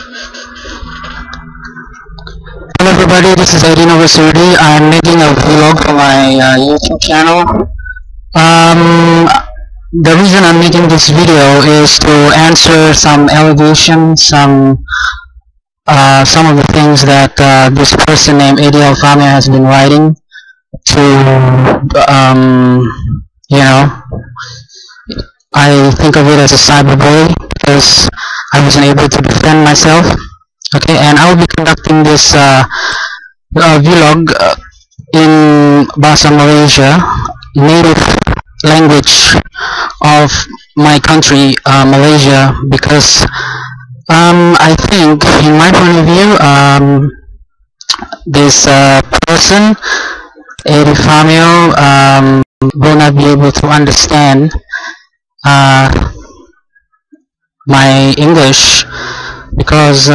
Hello everybody, this is Aiden Oversurdi. I'm making a vlog for my YouTube channel. The reason I'm making this video is to answer some allegations, some of the things that this person named Eddie Alfamia has been writing to, you know, I think of it as a cyberbully because I wasn't able to defend myself. Okay, and I will be conducting this vlog in Bahasa Malaysia, native language of my country, Malaysia, because I think, in my point of view, this person, Eddie Famio, will not be able to understand my English because,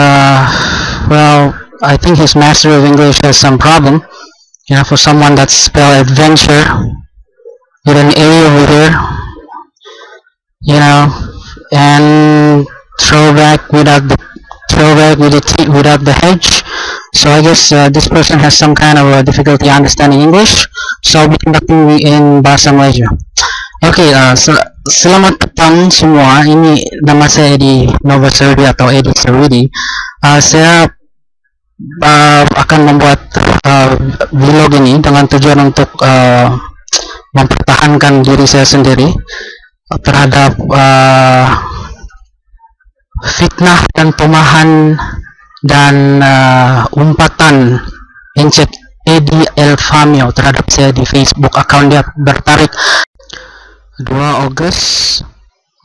well, I think his master of English has some problem. You know, for someone that's spelled adventure with an A over there, you know, and throwback without the T without the H. So I guess this person has some kind of difficulty understanding English. So I'll be conducting in Bahasa Malaysia. Okay, selamat petang semua. Ini nama saya Eddie Novasurdi atau Eddie Surdi. Saya akan membuat vlog ini dengan tujuan untuk mempertahankan diri saya sendiri terhadap fitnah dan tumahan dan umpatan encet Eddie Alfamio terhadap saya di Facebook. Account dia bertarik 2 Agustus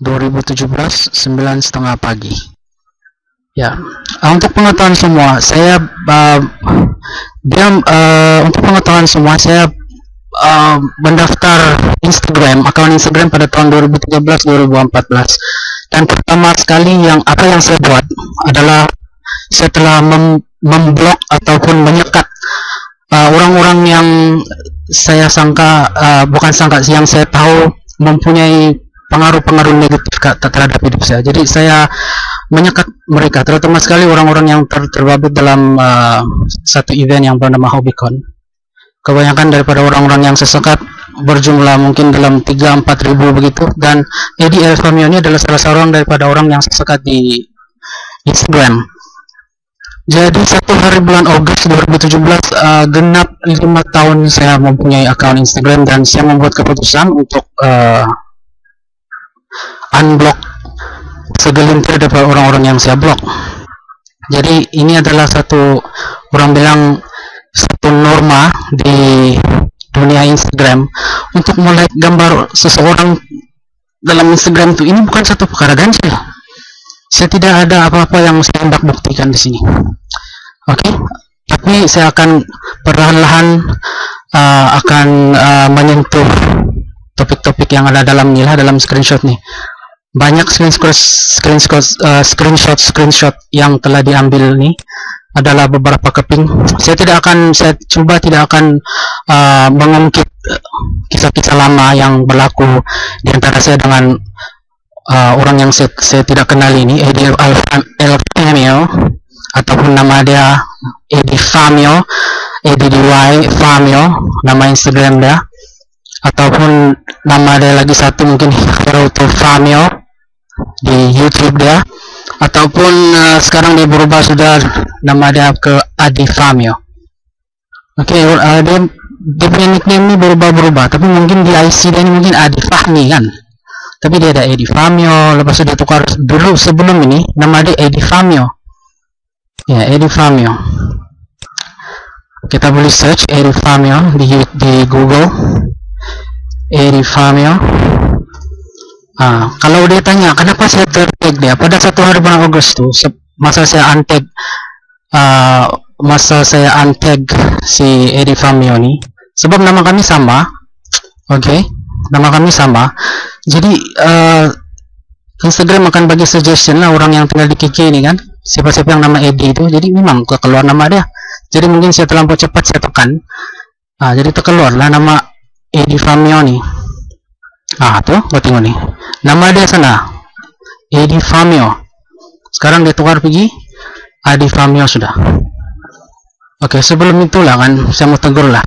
2017 9:30 pagi. Ya, untuk pengetahuan semua, saya untuk pengetahuan semua, saya mendaftar akun Instagram pada tahun 2013-2014. Dan pertama sekali yang saya buat adalah setelah memblok ataupun menyekat orang-orang yang saya sangka, yang saya tahu mempunyai pengaruh-pengaruh negatif terhadap hidup saya. Jadi saya menyekat mereka, terutama sekali orang-orang yang terlibat dalam satu event yang bernama HobbyCon. Kebanyakan daripada orang-orang yang sesekat berjumlah mungkin dalam 3-4 ribu begitu, dan Eddie Alfamio ini adalah salah seorang daripada orang yang sesekat di Instagram. Jadi 1 hari bulan Agustus 2017 genap 5 tahun saya mempunyai akun Instagram, dan saya membuat keputusan untuk unblock segelintir daripada orang-orang yang saya blok. Jadi ini adalah satu norma di dunia Instagram untuk melihat gambar seseorang dalam Instagram itu. Ini bukan satu perkara ganjil. Saya tidak ada apa-apa yang saya hendak buktikan di sini. Oke, tapi saya akan perlahan-lahan menyentuh topik-topik yang ada dalam screenshot nih. Banyak screenshot yang telah diambil nih adalah beberapa keping. Saya tidak akan mengungkit kisah-kisah lama yang berlaku di antara saya dengan orang yang saya tidak kenal ini, Eddie Alfamio, ataupun nama dia Eddie Famio, Eddie Famio, nama Instagram dia, ataupun nama dia lagi satu mungkin Hero to Famio di YouTube dia, ataupun sekarang dia berubah sudah nama dia ke Adi Famio. Oke, dia punya nickname ini berubah-berubah, tapi mungkin di IC dia ini mungkin Adi Fahmi kan, tapi dia ada Eddie Famio. Lepas itu dia tukar dulu, sebelum ini nama dia Eddie Famio ya, Eddie Famio. Kita boleh search Eddie Famio di Google, Eddie Famio. Kalau dia tanya kenapa saya tertag dia pada 1 hari bulan Agustus, masa saya untag si Eddie Famio ini, sebab nama kami sama. Oke, nama kami sama. Jadi Instagram akan bagi suggestion lah orang yang tinggal di KK ini kan, siapa-siapa yang nama Eddie itu. Jadi memang keluar nama dia. Jadi mungkin saya terlampau cepat saya tekan, jadi terkeluar lah nama Eddie Famio nih. Tuh, gua tengok nih, nama dia sana Eddie Famio. Sekarang dia tukar pergi Adi Flamio sudah. Oke, sebelum itulah kan saya mau tegur lah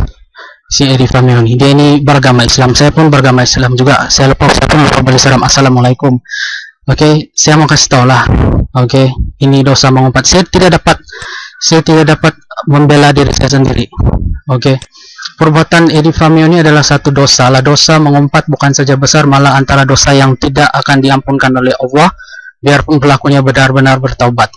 si Edi Flamio ini. Dia ini beragama Islam, saya pun beragama Islam juga. Saya pun lupa beri salam assalamualaikum. Oke, saya mau kasih tahu lah. Oke, ini dosa mengumpat. Saya tidak dapat membela diri saya sendiri. Oke, perbuatan Edi Flamio ini adalah satu dosa. Lah, dosa mengumpat bukan saja besar, malah antara dosa yang tidak akan diampunkan oleh Allah, biarpun pelakunya benar-benar bertaubat.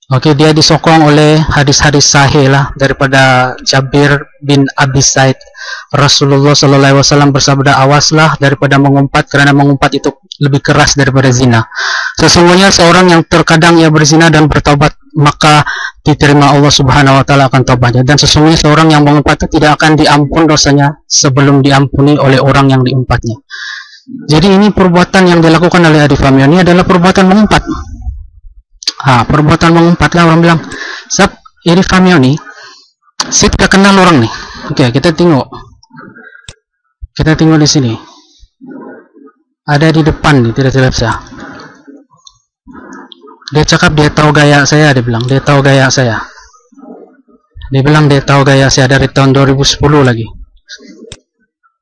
Oke, dia disokong oleh hadis-hadis sahih lah daripada Jabir bin Abi Said. Rasulullah Shallallahu Alaihi Wasallam bersabda, awaslah daripada mengumpat, karena mengumpat itu lebih keras daripada zina. Sesungguhnya seorang yang terkadang ia berzina dan bertaubat, maka diterima Allah Subhanahu Wa Taala akan taubatnya. Dan sesungguhnya seorang yang mengumpat itu tidak akan diampun dosanya sebelum diampuni oleh orang yang diumpatnya. Jadi ini perbuatan yang dilakukan oleh Edi Flamio ini adalah perbuatan mengumpat. Perbuatan mengumpat lah orang bilang. Sebab Edi Flamio nih, saya tidak kenal orang nih. Oke, kita tengok di sini. Ada di depan nih, tidak silap saya. Dia cakap dia tahu gaya saya, dia bilang dia tahu gaya saya. Dia bilang dia tahu gaya saya dari tahun 2010 lagi.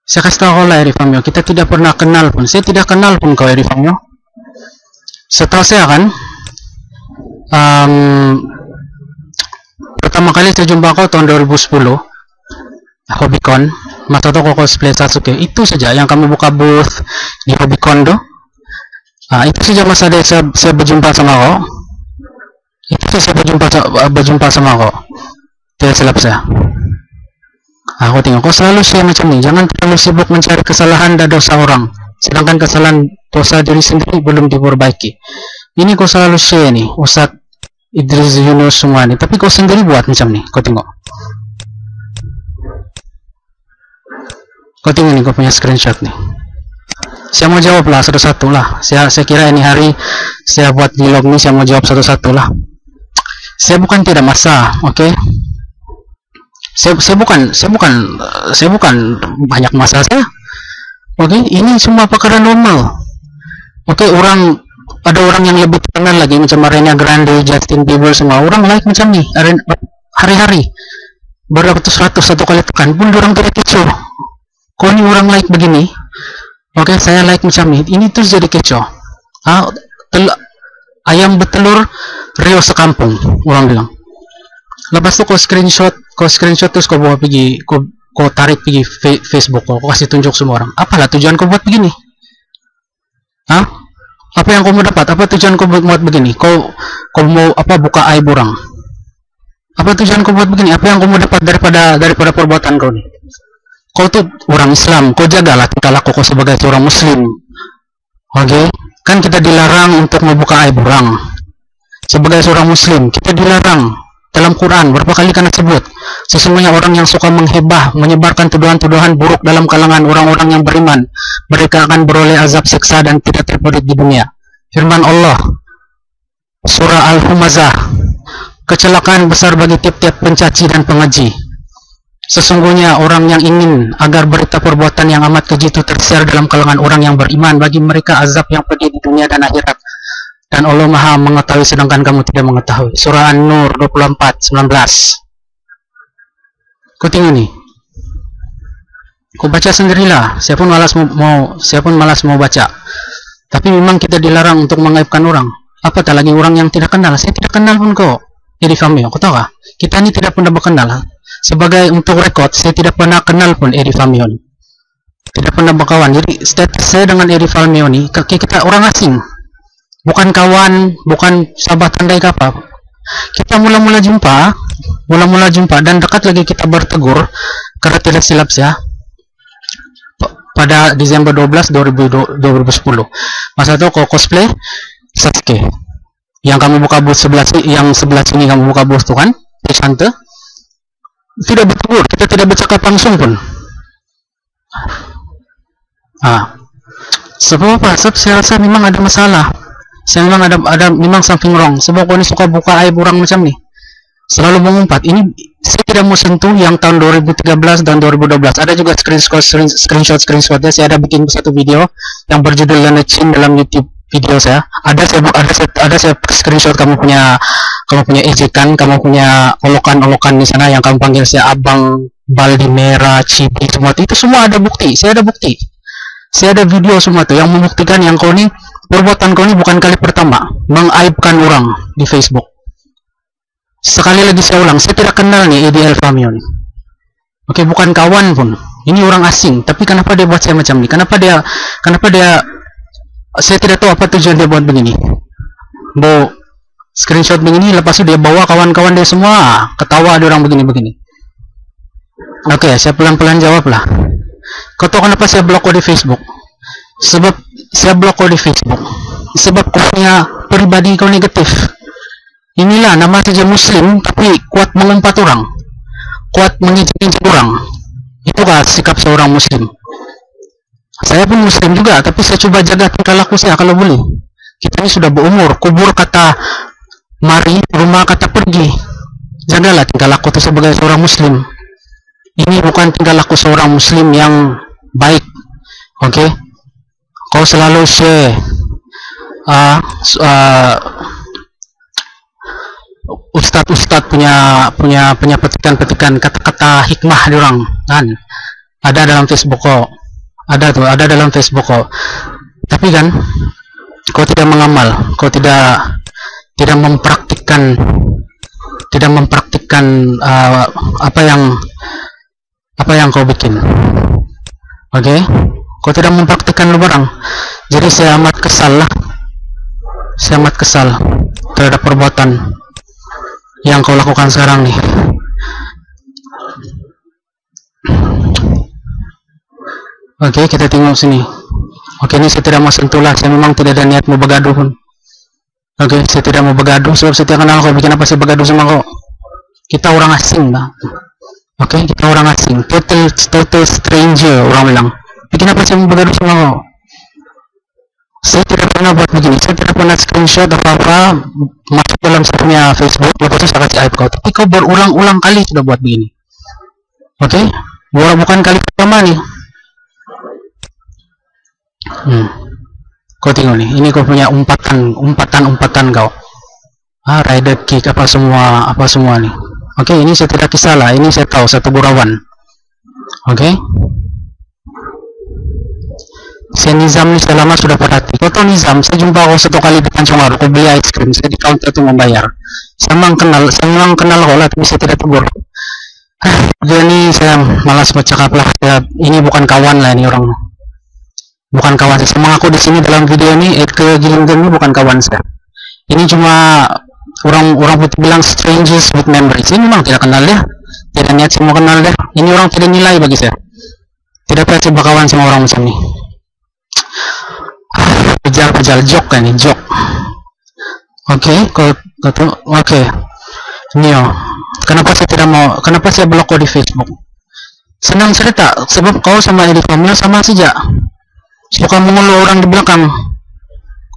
Saya kasih tahu lah Edi Flamio, kita tidak pernah kenal pun. Saya tidak kenal pun kau Edi Flamio. Setahu saya kan, pertama kali saya jumpa kau tahun 2010 Hobbycon, masa itu kau cosplay Sasuke. Itu saja yang kamu buka booth di Hobbycon tuh. Itu saja masa saya berjumpa sama kau. Itu saya berjumpa sama kau. Tidak silap saya. Aku tengok kau selalu share macam ni. Jangan terlalu sibuk mencari kesalahan dan dosa orang, sedangkan kesalahan dosa diri sendiri belum diperbaiki. Ini kau selalu share nih, Ustadz Idris Yunus semua nih, tapi kau sendiri buat macam nih. Kau tengok nih, kau punya screenshot nih. Saya mau jawab lah satu-satu lah. Saya kira ini hari saya buat vlog nih, saya mau jawab satu-satu lah. Saya bukan tidak masa, oke? Saya bukan banyak masa saya. Oke, ini semua perkara normal. Oke, ada orang yang lebih terkenal lagi macam Ariana Grande, Justin Bieber, semua orang like macam ni hari-hari beratus-ratus satu kali tekan pun orang tidak kecoh. Kau ni orang like begini, oke, saya like macam ni, ini terus jadi kecoh. Ayam bertelur Rio sekampung, orang bilang. Lepas tu kau screenshot terus kau bawa pergi, kau tarik pergi Facebook, kau kasih tunjuk semua orang. Apalah tujuan kau buat begini? Apa yang kau mau dapat? Apa tujuan kau buat begini? Kau mau apa, buka aib orang? Apa tujuan kau buat begini? Apa yang kau mau dapat daripada perbuatan kau ni? Kau tuh orang Islam, kau jagalah tingkah laku kau sebagai seorang Muslim. Oke, kan kita dilarang untuk membuka aib orang. Sebagai seorang Muslim, kita dilarang. Dalam Quran berapa kali kan disebut, sesungguhnya orang yang suka menghibah, menyebarkan tuduhan-tuduhan buruk dalam kalangan orang-orang yang beriman, mereka akan beroleh azab siksa dan tidak terpedit di dunia. Firman Allah surah Al-Humazah, kecelakaan besar bagi tiap-tiap pencaci dan pengeji. Sesungguhnya orang yang ingin agar berita perbuatan yang amat keji itu tersiar dalam kalangan orang yang beriman, bagi mereka azab yang pedih di dunia dan akhirat. Dan Allah Maha mengetahui sedangkan kamu tidak mengetahui. Surah An-Nur 24:19. Kau tengok ni. Kau baca sendirilah. Saya pun malas mau baca. Tapi memang kita dilarang untuk mengaibkan orang. Apatah lagi orang yang tidak kenal. Saya tidak kenal pun kau. Edi Flamio, kau tahu kah? Kita ini tidak pernah berkenal. Sebagai untuk rekod, saya tidak pernah kenal pun Edi Flamio ni. Tidak pernah berkawan. Jadi status saya dengan Edi Flamio ni, kita orang asing. Bukan kawan, bukan sahabat andai apa. Kita mula-mula jumpa dan dekat lagi kita bertegur, karena tidak silap saya pada Desember 12 2010. Masa itu kau cosplay Sasuke. Yang kamu buka booth sebelah sini kamu buka booth tuh kan? Tante. Tidak bertegur, kita tidak bercakap langsung pun. Sebab apa? Sebab saya rasa memang ada masalah. Saya memang ada memang something wrong. Sebab kau ini suka buka aib orang macam ni, selalu mengumpat. Ini saya tidak mau sentuh yang tahun 2013 dan 2012. Ada juga screenshotnya. Saya ada bikin satu video yang berjudul Lana Chin dalam YouTube video saya. Ada saya screenshot kamu punya kamu punya ejekan, kamu punya olokan-olokan di sana yang kamu panggil saya abang, baldi merah, cibi, semua itu semua ada bukti. Saya ada bukti. Saya ada video semua tuh yang membuktikan yang kau ini, perbuatan kau ini bukan kali pertama mengaibkan orang di Facebook. Sekali lagi saya ulang, saya tidak kenal nih EDL Fahmi ini. Oke, bukan kawan pun. Ini orang asing, tapi kenapa dia buat saya macam ini? Kenapa dia saya tidak tahu apa tujuan dia buat begini. Mau screenshot begini, lepas itu dia bawa kawan-kawan dia semua, ketawa ada orang begini-begini. Oke, saya pelan-pelan jawab lah. Kau tahu kenapa saya blok kau di Facebook? Sebab saya blok kau di Facebook. Sebab kau punya pribadi kau negatif. Inilah nama saja Muslim, tapi kuat mengumpat orang, kuat mengejek-ejek orang. Itukah sikap seorang Muslim? Saya pun Muslim juga, tapi saya coba jaga tingkah laku saya kalau boleh. Kita ini sudah berumur, kubur kata mari, rumah kata pergi. Jagalah tingkah laku itu sebagai seorang Muslim. Ini bukan tingkah laku seorang Muslim yang baik. Oke? Kau selalu share ustadz punya petikan-petikan kata-kata hikmah di orang kan, ada dalam Facebook kok, ada dalam Facebook kok, tapi kan kau tidak mengamal, kau tidak mempraktikkan apa yang kau bikin. Oke? Kau tidak mempraktikkan lu barang. Jadi saya amat kesal terhadap perbuatan yang kau lakukan sekarang nih. Oke, kita tengok sini. Oke, ini saya tidak mau sentuh lah. Saya memang tidak ada niat mau bergaduh pun. Oke, saya tidak mau bergaduh sebab saya tidak kenal kau. Bikin apa saya bergaduh sama kau? Kita orang asing lah. Oke, kita orang asing. Total stranger orang bilang. Bikin apa saya mau bergaduh sama kau? Saya tidak pernah buat begini. Saya tidak pernah screenshot apa-apa masuk dalam saya punya Facebook. Lepas itu saya kasih aib kau. Tapi kau berulang-ulang kali sudah buat begini. Oke? Bukan kali pertama nih. Kau tengok nih. Ini kau punya umpatan kau. Rider kick apa semua nih. Oke, ini saya tidak kisah lah. Ini saya tahu satu gurauan. Oke? Saya Nizam nih selama sudah perhati. Kau tahu Nizam, saya jumpa kau satu kali di Pancungar, kau beli ice cream, saya di counter itu membayar. Saya memang kenal kau lah, tapi saya tidak tegur. Jadi saya malas bercakap lah. Ini bukan kawan lah, ini orang. Bukan kawan saya. Mengaku di sini dalam video ini, ke Gilington ini bukan kawan saya. Ini cuma orang putih bilang strangers with memories. Ini memang tidak kenal dia. Tidak niat saya mau kenal dia. Ini orang tidak nilai bagi saya. Tidak pernah saya berkawan sama orang macam ini. Pejal jok kan ini, jok. Oke, oke. Nio, kenapa saya blok kau di Facebook? Senang cerita, sebab kau sama Edi Fahmi sama saja. Suka mengeluh orang di belakang.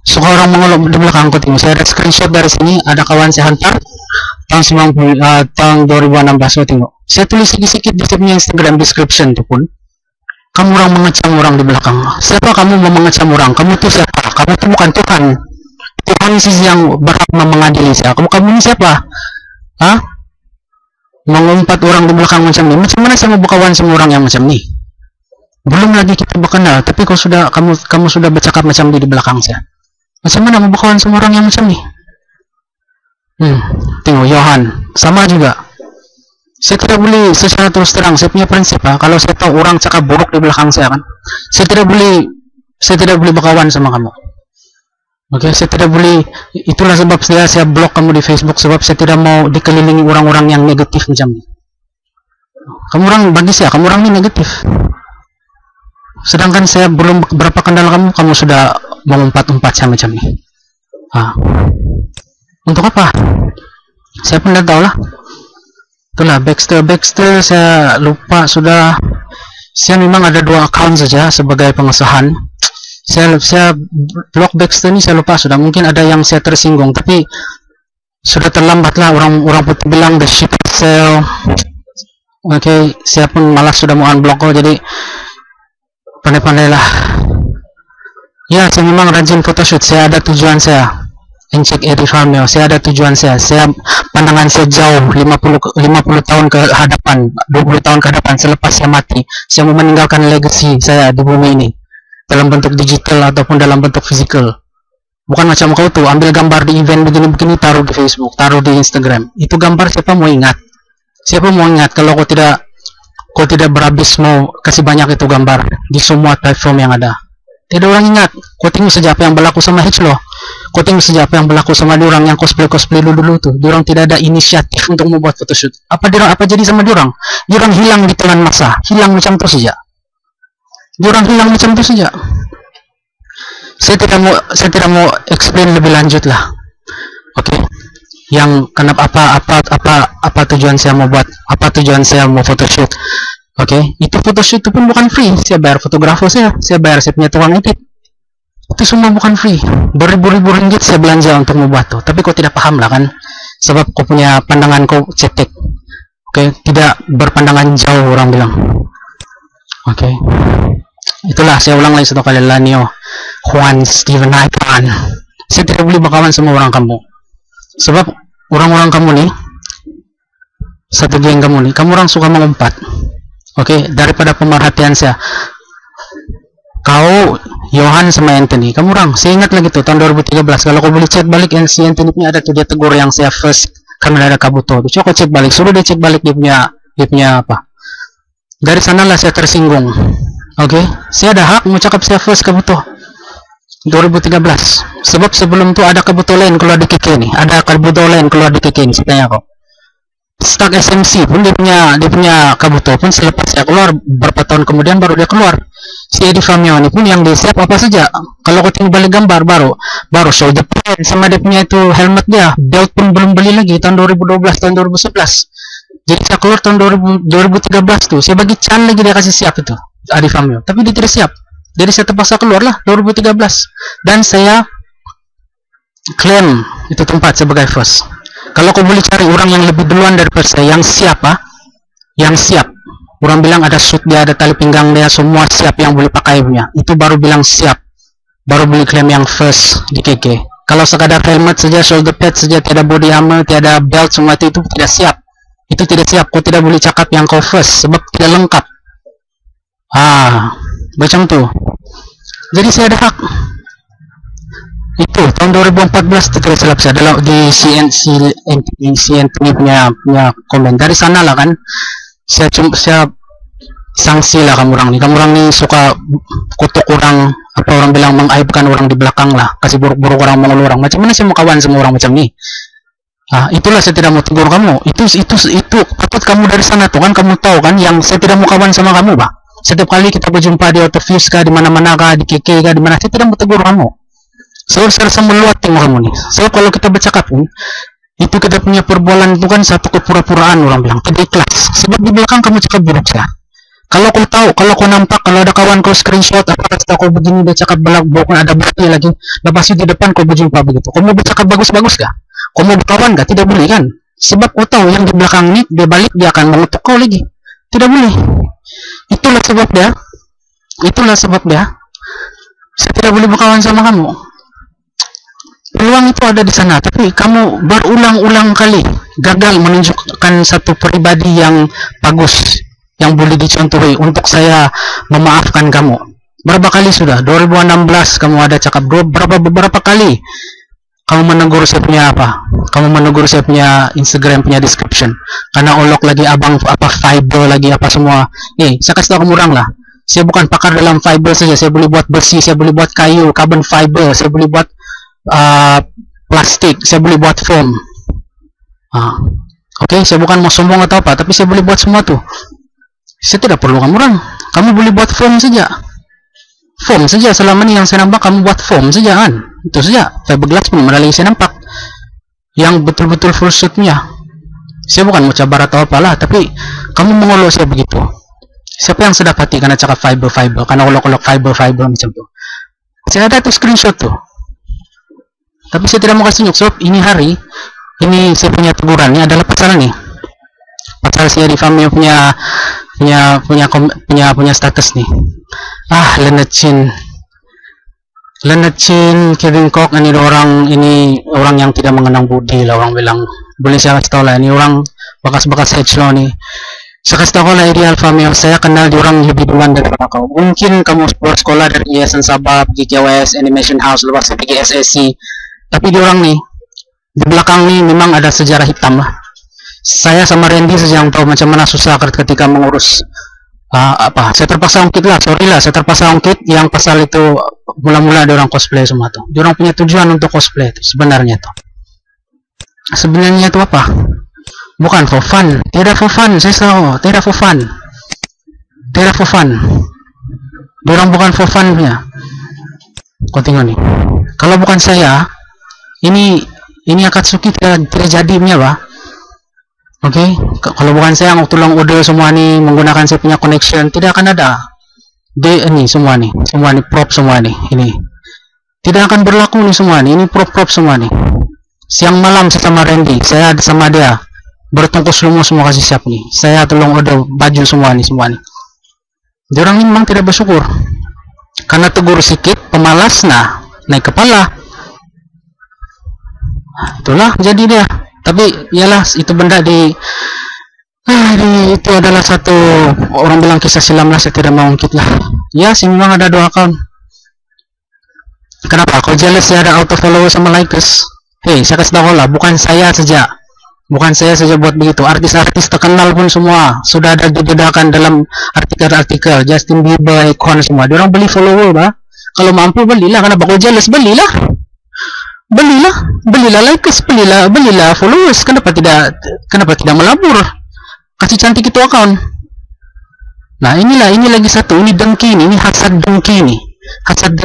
Kau tengok. Saya ada screenshot dari sini, ada kawan saya hantar tahun 2016. Saya tengok. Saya tulis sedikit di Instagram description itu pun. Kamu orang mengecam orang di belakang. Siapa kamu mau mengecam orang? Kamu itu siapa? Kamu itu bukan Tuhan. Tuhan sih yang berhak mengadili saya. Kamu ini siapa? Mengumpat orang di belakang macam ini. Macam mana saya mau berkawan sama orang yang macam ini? Belum lagi kita berkenal, tapi kamu sudah bercakap macam ini di belakang saya. Macam mana mau berkawan sama orang yang macam ini? Tengok Yohan, sama juga. Saya tidak boleh secara terus terang, saya punya prinsip kalau saya tahu orang cakap buruk di belakang saya kan, saya tidak boleh berkawan sama kamu. Oke, saya tidak boleh. Itulah sebab saya blok kamu di Facebook, sebab saya tidak mau dikelilingi orang-orang yang negatif macam ini. Kamu orang bagi saya, kamu orang ini negatif. Sedangkan saya belum berapa kenal kamu sudah mengumpat-umpat saya macam ini. Untuk apa? Saya pun tidak tahu lah. Itulah Baxter saya lupa sudah. Saya memang ada 2 account saja sebagai pengesahan. Saya blok Baxter ini saya lupa sudah. Mungkin ada yang saya tersinggung, tapi sudah terlambat lah. Orang putih bilang the ship sell. Oke, saya pun malas sudah mau unblock kok, jadi pandai-pandai lah. Ya, saya memang rajin photoshoot. Saya ada tujuan saya. and check Eddie Farmio. Saya ada tujuan saya pandangan saya jauh 50 tahun ke hadapan, 20 tahun ke hadapan selepas saya mati. Saya mau meninggalkan legacy saya di bumi ini dalam bentuk digital ataupun dalam bentuk fisikal. Bukan macam kau tuh ambil gambar di event begini-begini taruh di Facebook, taruh di Instagram. Itu gambar siapa mau ingat? Siapa mau ingat kalau kau tidak berhabis mau kasih banyak itu gambar di semua platform yang ada? Tidak orang ingat. Kau tengok saja apa yang berlaku sama Hitchlo. Kau tengok saja apa yang berlaku sama diorang yang cosplay dulu tuh. Diorang tidak ada inisiatif untuk membuat photoshoot. Apa jadi sama diorang? Diorang hilang di telan masa, hilang macam itu saja. Diorang hilang macam itu saja. Saya tidak mau explain lebih lanjut lah. Oke. Yang kenapa apa tujuan saya mau buat, apa tujuan saya mau photoshoot. Oke, itu photoshoot itu pun bukan free. Saya bayar fotografer saya bayar saya punya tukang edit. Itu semua bukan free. Beribu-ribu ringgit saya belanja untuk membuat itu. Tapi kau tidak paham lah kan? Sebab kau punya pandangan kau cetek. Oke, tidak berpandangan jauh orang bilang. Oke. Itulah saya ulang lagi satu kali, Lanio Juan Steven Aipan. Saya tidak boleh berkawan sama orang kamu. Sebab orang-orang kamu nih, satu geng kamu nih, kamu orang suka mengumpat. Oke, daripada pemerhatian saya. Kau, Johan sama Anthony, kamu orang, saya ingat lagi tuh tahun 2013. Kalau kau boleh cek balik si Anthony punya ada tuh dia tegur yang saya first kami ada Kabuto. Coba kau cek balik, suruh dia cek balik dia punya apa. Dari sanalah saya tersinggung. Oke, saya ada hak mau cakap saya first Kabuto 2013. Sebab sebelum itu ada Kabuto lain keluar di KK nih, ada Kabuto lain keluar di KK nih, saya tanya kau. Stack SMC pun dia punya Kabuto pun selepas saya keluar berapa tahun kemudian baru dia keluar. Si Eddie Farmio ini pun yang dia siap apa saja. Kalau kau tengok balik gambar baru shoulder pad sama dia punya itu helmet dia, belt pun belum beli lagi tahun 2012 tahun 2011. Jadi saya keluar tahun 2013 tuh, saya bagi Chan lagi dia kasih siap itu Eddie Farmio, tapi dia tidak siap. Jadi saya terpaksa keluar lah 2013 dan saya klaim itu tempat sebagai first. Kalau kau boleh cari orang yang lebih duluan daripada saya yang siap yang siap. Orang bilang ada suit dia, ada tali pinggang dia, semua siap yang boleh pakai punya. Itu baru bilang siap. Baru boleh klaim yang first di KK. Kalau sekadar helmet saja, shoulder pad saja, tiada body armor, tiada belt, semua itu tidak siap. Itu tidak siap. Kau tidak boleh cakap yang kau first sebab tidak lengkap. Macam tuh. Jadi saya ada hak. Itu tahun 2014 tidak salah saya dalam di CNT punya komen dari sana lah kan. Saya sanksi lah kamu orang nih suka kutuk orang, apa orang bilang mengaibkan orang di belakang lah, kasih buruk-buruk orang, mengeluh orang. Macam mana saya mau kawan sama orang macam ni? Itulah saya tidak mau tegur kamu. Itu patut kamu dari sana tuh kan, kamu tahu kan yang saya tidak mau kawan sama kamu, Pak. Setiap kali kita berjumpa di Autofuse kah, di mana-mana kah, di KK kah, di mana, saya tidak mau tegur kamu. Saya rasa meluat tengok kamu nih. So kalau kita bercakap pun, itu kita punya perbualan itu kan satu kepura-puraan orang bilang, tidak ikhlas. Sebab di belakang kamu cakap buruk saya. Kalau kau tahu, kalau kau nampak, kalau ada kawan kau screenshot, apa kata kau begini, dia cakap bukan ada bukti lagi. Lepas itu di depan kau berjumpa begitu. Kau mau bercakap bagus-bagus kah? Kau mau berkawan kah? Tidak boleh kan? Sebab kau tahu yang di belakang ini, dia balik, dia akan mengutuk kau lagi. Tidak boleh. Itulah sebab dia. Saya tidak boleh berkawan sama kamu. Peluang itu ada di sana, tapi kamu berulang-ulang kali gagal menunjukkan satu pribadi yang bagus, yang boleh dicontohi untuk saya memaafkan kamu. Berapa kali sudah? 2016 kamu ada cakap, beberapa kali kamu menegur saya punya apa? Kamu menegur saya punya Instagram punya description karena olok lagi abang apa fiber lagi apa semua. Saya kasih tahu kamu orang lah. Saya bukan pakar dalam fiber saja, saya boleh buat besi, saya boleh buat kayu, carbon fiber, saya boleh buat plastik, saya boleh buat foam. Oke, saya bukan mau sombong atau apa, tapi saya boleh buat semua tuh. Saya tidak perlu kamu orang. Kamu boleh buat foam saja selama ini yang saya nampak kamu buat foam saja kan. Itu saja. Fiberglass pun ada lagi saya nampak yang betul-betul full suitnya. Saya bukan mau cabar atau apalah, tapi kamu mengeluh saya begitu. Siapa yang saya dapati karena cakap fiber karena olok-olok fiber macam tuh. Saya ada tuh screenshot tuh. Tapi saya tidak mau kasih tunjuk sebab ini hari ini saya punya tegurannya adalah pasal nih. Pasal saya di family punya status nih. Leonard Chin. Leonard Chin, Kevin Koch, ini orang yang tidak mengenang budi lah, orang bilang. Boleh saya kasih tahu lah, ini orang bekas-bekas hedge law nih. Saya kasih tahu lah, ini Alpha Male, saya kenal di orang lebih duluan daripada kau. Mungkin kamu bersekolah dari Yayasan Sabah, GKWS, Animation House, lepas pergi SSC. Tapi di orang nih, di belakang nih memang ada sejarah hitam lah. Saya sama Randy saja yang tahu macam mana susah ketika mengurus saya terpaksa ungkit lah, sorry lah, saya terpaksa ungkit yang pasal itu mula-mula ada orang cosplay semua tuh. Dia orang punya tujuan untuk cosplay itu sebenarnya tuh. Sebenarnya itu apa? Bukan for fun, tidak for fun, saya tahu, tidak for fun. Tidak for fun. Dia orang bukan for fun punya. Kau tengok nih. Kalau bukan saya, ini Akatsuki tidak jadi punya, Pak. Oke, kalau bukan saya yang tolong order semua nih menggunakan saya punya connection, tidak akan ada. Ini semua nih prop semua nih, ini tidak akan berlaku nih semua nih, ini prop semua nih. Siang malam saya sama Randy, saya sama dia bertungkus lumus semua kasih siap nih. Saya tolong order baju semua nih. Dia orang memang tidak bersyukur karena tegur sedikit, pemalas naik kepala. Itulah jadi dia. Tapi iyalah itu benda itu adalah satu, orang bilang kisah silam lah, saya tidak mau ungkit lah. Ya sih memang ada 2 account. Kenapa? Kau jealous ya ada auto follow sama likers? Hei, saya kasih tahu lah, bukan saya saja buat begitu. Artis-artis terkenal pun semua sudah ada dibedakan dalam artikel-artikel. Justin Bieber, Akon semua, dia orang beli follower, bah. Kalau mampu belilah, kenapa kau jealous? Belilah likes, belilah followers. Kenapa tidak melabur? Kasih cantik itu account. Nah, ini lagi satu, ini dengki nih, ini hasad dengki nih. Hasad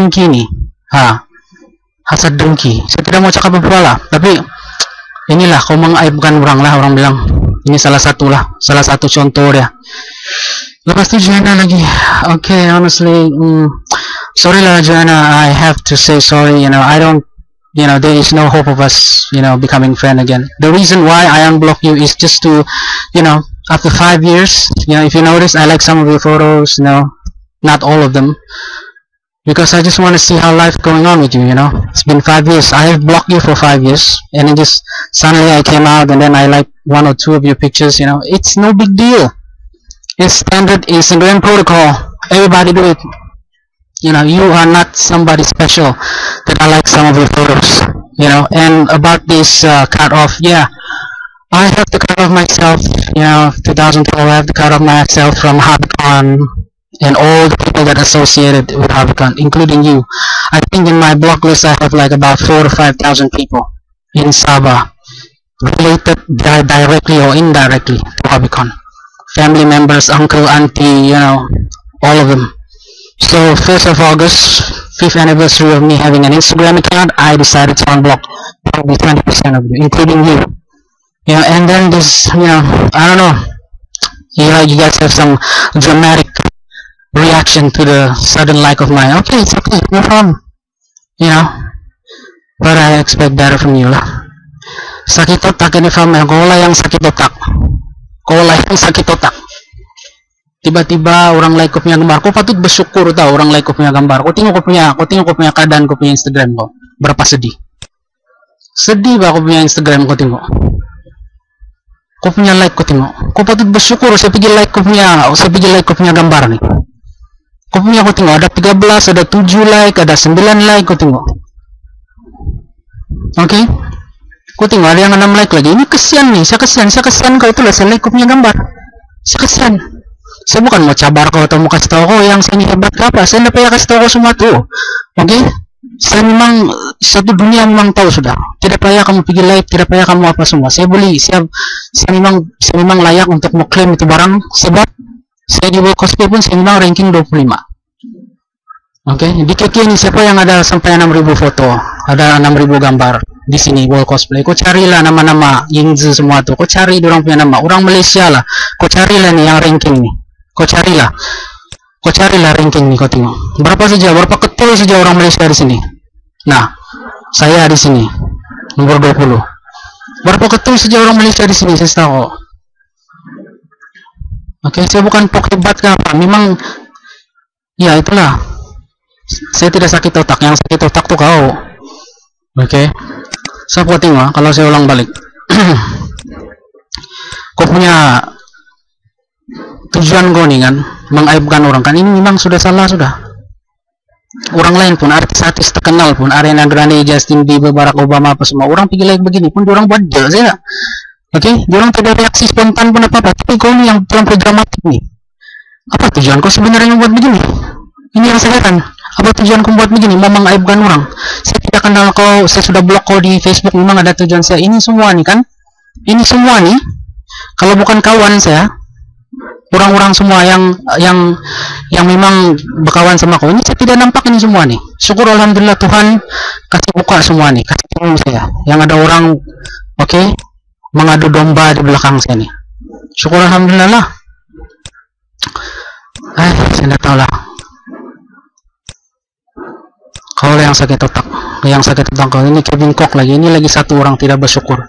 dengki. Saya tidak mau cakap apa lah, tapi inilah kau mengaibkan orang lah, orang bilang. Ini salah satu contoh dia. Lepas itu Joanna lagi. Okay, honestly, sorry lah Joanna, I have to say sorry, I don't, there is no hope of us, becoming friend again. The reason why I unblock you is just to, after 5 years, if you notice, I like some of your photos, not all of them, because I just want to see how life going on with you, It's been 5 years. I have blocked you for 5 years, and then just suddenly I came out, and then I like 1 or 2 of your pictures, It's no big deal. It's standard Instagram protocol. Everybody do it. You are not somebody special that I like some of your photos, and about this cut off, yeah, I have to cut off myself, 2012, I have to cut off myself from HobbyCon and all the people that associated with HobbyCon, including you. I think in my block list I have like about 4,000 to 5,000 people in Sabah related directly or indirectly to HobbyCon. Family members, uncle, auntie, all of them. So 1st of August, 5th anniversary of me having an Instagram account, I decided to unblock probably 20% of you, including you. And then this, I don't know, you guys have some dramatic reaction to the sudden like of mine. Okay, it's okay, no problem. But I expect better from you lah. Sakit otak ini from kau lah yang sakit otak. Tiba-tiba orang like kau punya gambar, kau patut bersyukur tau orang like kau punya gambar. Kau tengok kau punya keadaan kau punya Instagram kau, berapa sedih bah kau punya Instagram kau tengok. Kau punya like kau tengok, kau patut bersyukur. Saya pergi like kau punya gambar nih. Kau tengok ada 13, ada 7 like, ada 9 like kau tengok. Oke? Kau tengok ada yang 6 like lagi. Ini kesian nih, saya kesian kau itulah saya like kau punya gambar. Saya kesian. Saya bukan mau cabar kau atau mau kasih tahu kau yang saya hebat ke apa. Saya tidak payah kasih tahu kau semua tuh. Oke? Saya memang satu dunia memang tahu sudah. Tidak payah kamu pergi like, tidak payah kamu apa semua. Saya memang layak untuk mengklaim itu barang sebab saya di World Cosplay pun saya memang ranking 25. Oke? Di KK ini siapa yang ada sampai 6.000 foto, ada 6.000 gambar di sini World Cosplay. Kau carilah nama-nama Yingzi semua tuh. Kau cari orang punya nama, orang Malaysia lah. Kau carilah nih yang ranking nih. Kau carilah ranking nih, kau tengok. Berapa ketul saja orang Malaysia di sini. Nah, saya di sini nomor 20. Berapa ketul saja orang Malaysia di sini, saya tahu. Oke, saya bukan pok hebat ke apa. Memang ya itulah. Saya tidak sakit otak, yang sakit otak tuh kau. Oke. So quoting kalau saya ulang balik. Kau punya tujuan kau nih kan, mengaibkan orang kan, ini memang sudah salah sudah. Orang lain pun, artis-artis terkenal pun, Ariana Grande, Justin Bieber, Barack Obama, apa semua orang pergi like begini pun, orang buat jelas ya. Oke, orang tidak reaksi spontan pun apa-apa. Tapi kau nih yang terlalu dramatik nih. Apa tujuan kau sebenarnya membuat begini? Ini yang saya heran. Apa tujuan kau buat begini? Mau mengaibkan orang? Saya tidak kenal kau, saya sudah blok kau di Facebook. Memang ada tujuan saya. Ini semua nih kan? Ini semua nih. Kalau bukan kawan saya, orang-orang semua yang memang berkawan sama kau ini, saya tidak nampak ini semua nih. Syukur alhamdulillah Tuhan kasih buka semua nih, kasih tahu saya. Yang ada orang, oke, mengadu domba di belakang saya nih. Syukur alhamdulillah lah. Saya tidak tahu lah. Kau yang sakit otak, kau ini Kevin Cook lagi. Ini lagi satu orang tidak bersyukur.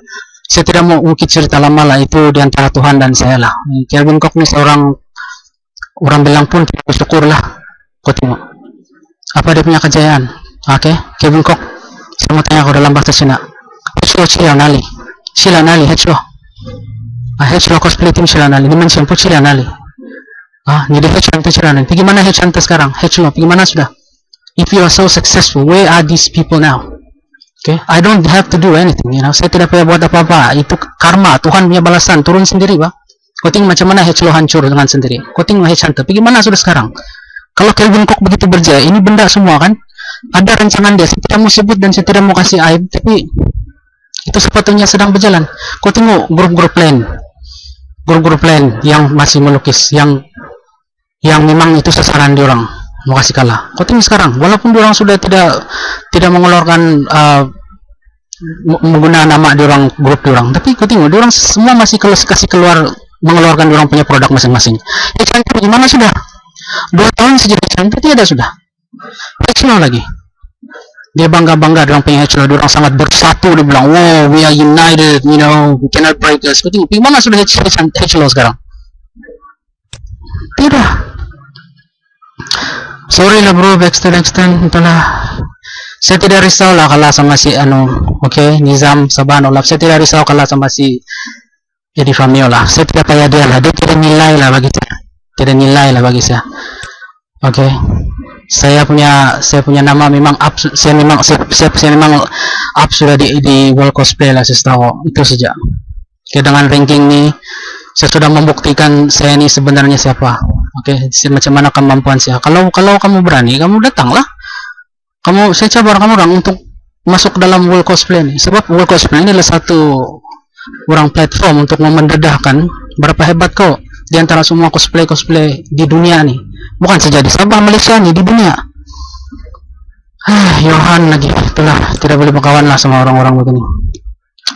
Saya tidak mau ungkit cerita lama lah, itu diantara Tuhan dan saya lah. Kevin Cook ini seorang orang bilang pun tidak bersyukur lah. Kau tengok apa dia punya kejayaan. Oke, Kevin Cook, saya mau tanya kau dalam bahasa Cina. Sila nali Hechlo cosplay tim sila nali. Dimension pun sila nali. Ni dia Hechlo sila nali. Pergi mana Hechlo sekarang? Hechlo, pergi mana sudah? If you are so successful, where are these people now? Okay, I don't have to do anything, you know. Saya tidak payah buat apa-apa. Itu karma, Tuhan punya balasan, turun sendiri, Pak. Kau tengok macam mana Hechlo hancur dengan sendiri. Kau tengok Hechlo, pergi mana sudah sekarang? Kalau Kelvin Cook begitu berjaya, ini benda semua kan? Ada rancangan dia. Saya tidak mau sebut dan saya tidak mau kasih aib, tapi itu sepatutnya sedang berjalan. Kau tengok grup-grup lain yang masih melukis, yang memang itu sasaran diorang. Mau kasih kalah. Kau tengok sekarang, walaupun diorang sudah tidak mengeluarkan menggunakan nama diorang, grup diorang, tapi kau tengok diorang semua masih kasih keluar mengeluarkan diorang punya produk masing-masing. Cantik gimana sudah? 2 tahun saja cantik tidak sudah. Hechlo lagi. Dia bangga diorang punya Hechlo, diorang sangat bersatu, dia bilang, wow, we are united, you know, we cannot break us. Kau tengok, gimana sudah Hechlo sekarang? Tidak. Sorry lah bro, extend itulah. Saya tidak risau lah kalah sama si Nizam Saban Olaf. Saya tidak risau kalah sama si Eddie Famio lah. Saya tidak payah dia lah. Dia tidak nilai lah bagi saya. Tidak nilai lah bagi saya. Oke. Saya punya nama memang up. Saya memang up sudah di World Cosplay lah, saya tahu. Itu saja. Oke, dengan ranking ini saya sudah membuktikan saya ini sebenarnya siapa. Oke, macam mana kemampuan saya. Kalau kamu berani, kamu datanglah. Saya cabar kamu orang untuk masuk dalam World Cosplay ini. Sebab World Cosplay ini adalah satu orang platform untuk mendedahkan berapa hebat kau di antara semua cosplay di dunia nih. Bukan saja di Sabah, Malaysia nih, di dunia. Yohan lagi, itulah tidak boleh berkawan lah sama orang-orang begini.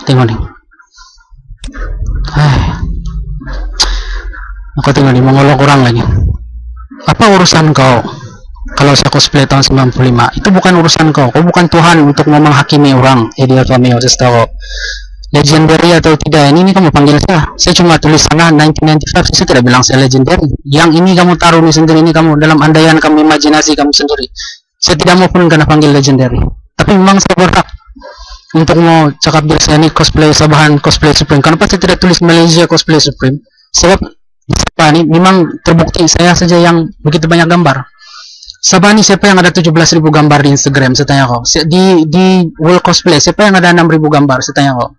Tengok nih. Aku tengok nih, mengolok orang lagi. Apa urusan kau? Kalau saya cosplay tahun 95, itu bukan urusan kau. Kau bukan Tuhan untuk menghakimi orang. Eddie Famio, saya tahu. Legendary atau tidak, ini kamu panggil saya. Saya cuma tulis sana 1995, saya tidak bilang saya legendary. Yang ini kamu taruh nih sendiri, ini kamu dalam andaian kamu, imajinasi kamu sendiri. Saya tidak mau pun kena panggil legendary. Tapi memang saya berhak untuk mau cakap diri saya ini cosplay Sabahan, cosplay Supreme. Kenapa saya tidak tulis Malaysia cosplay Supreme? Sebab siapa ini memang terbukti saya saja yang begitu banyak gambar. Sabah ini siapa yang ada 17.000 gambar di Instagram? Saya tanya kau. Di World Cosplay siapa yang ada 6.000 gambar? Saya tanya kau.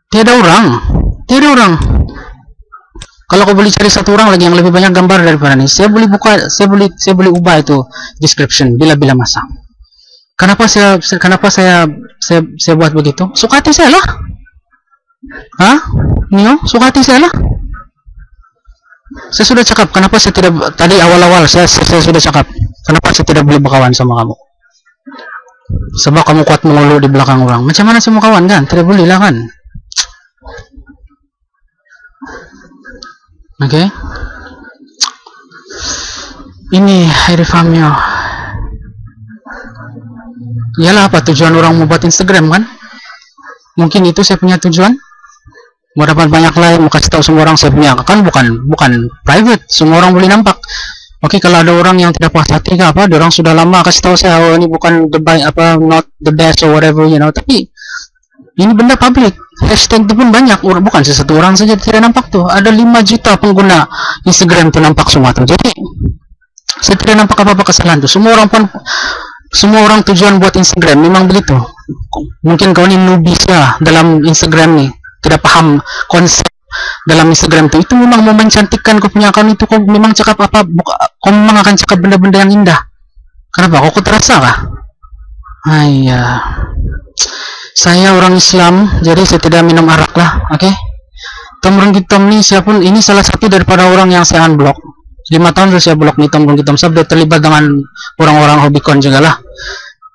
Tiada orang. Kalau kau boleh cari satu orang lagi yang lebih banyak gambar daripada ini, saya boleh ubah itu description bila masa. Kenapa saya buat begitu? Suka hati saya lah. Nio, suka hati saya lah. Saya sudah cakap, kenapa saya tidak, tadi awal-awal saya sudah cakap, kenapa saya tidak boleh berkawan sama kamu? Sebab kamu kuat mengeluh di belakang orang. Macam mana saya mau kawan kan? Tidak boleh lah kan? Oke. Ini Eddie Famio. Iyalah, apa tujuan orang membuat Instagram kan? Mungkin itu saya punya tujuan. Mau dapat banyak like, mau kasih tahu semua orang saya punya. Kan bukan private, semua orang boleh nampak. Oke, kalau ada orang yang tidak puas hati ke apa, orang sudah lama kasih tahu saya, oh ini bukan not the best or whatever, tapi ini benda publik. Hashtag itu pun banyak, bukan satu orang saja tidak nampak tuh. Ada 5 juta pengguna Instagram tuh nampak semua tuh. Jadi saya tidak nampak apa-apa kesalahan tuh. Semua orang tujuan buat Instagram memang begitu. Mungkin kau ini newbie lah dalam Instagram nih, tidak paham konsep dalam Instagram itu memang mau mencantikkan kau punya akun itu, kau memang cakap apa, kau memang akan cakap benda-benda yang indah. Kenapa? Kau terasa kah? Iya. Saya orang Islam, jadi saya tidak minum arak lah, oke? Tom Rungkitom nih, siapapun ini salah satu daripada orang yang saya unblock. 5 tahun sudah saya blok nih Tom Rungkitom, saya terlibat dengan orang-orang hobikon juga lah.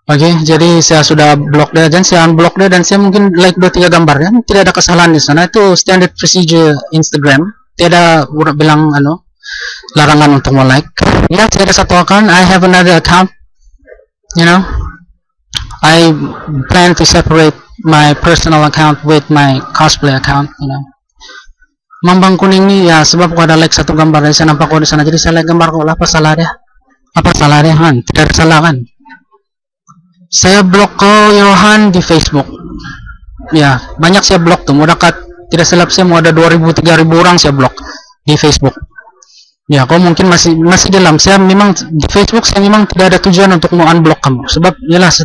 Oke, jadi saya sudah blok dia dan saya unblock dia, dan saya mungkin like 2-3 gambar ya, tidak ada kesalahan di sana. Itu standard procedure Instagram, tidak bilang larangan untuk mau like. Ya, saya ada satu account, I have another account, I plan to separate my personal account with my cosplay account, Mambang kuning nih ya, sebab aku ada like satu gambar dari sana, nampak aku di sana, jadi saya like gambar kok lah. Apa salah dia kan? Tidak ada salah kan? Saya blok ko Yohan di Facebook. Ya, banyak saya blok tuh. Mau dekat, tidak silap saya mau ada 2.000-3.000 orang saya blok di Facebook. Ya, kau mungkin masih dalam. Saya memang di Facebook saya memang tidak ada tujuan untuk mau unblock kamu. Sebab jelas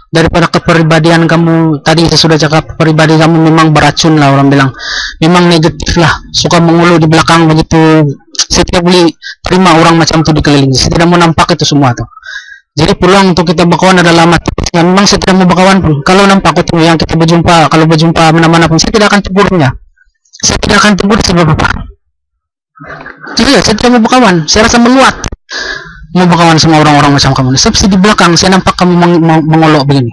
daripada kepribadian kamu tadi saya sudah cakap, pribadi kamu memang beracun lah, orang bilang. Memang negatif lah, suka mengulu di belakang begitu. Saya tidak boleh terima orang macam itu dikelilingi. Saya tidak mau nampak itu semua tuh. Jadi peluang untuk kita berkawan adalah mati. Memang saya tidak mau berkawan pun. Kalau nampak itu yang kita berjumpa, kalau berjumpa mana-mana pun, saya tidak akan tegurnya. Saya tidak akan tegur sebab apa? Jadi saya tidak mau berkawan. Saya rasa meluat mau berkawan sama orang-orang macam kamu. Sebab di belakang saya nampak kamu mengolok begini.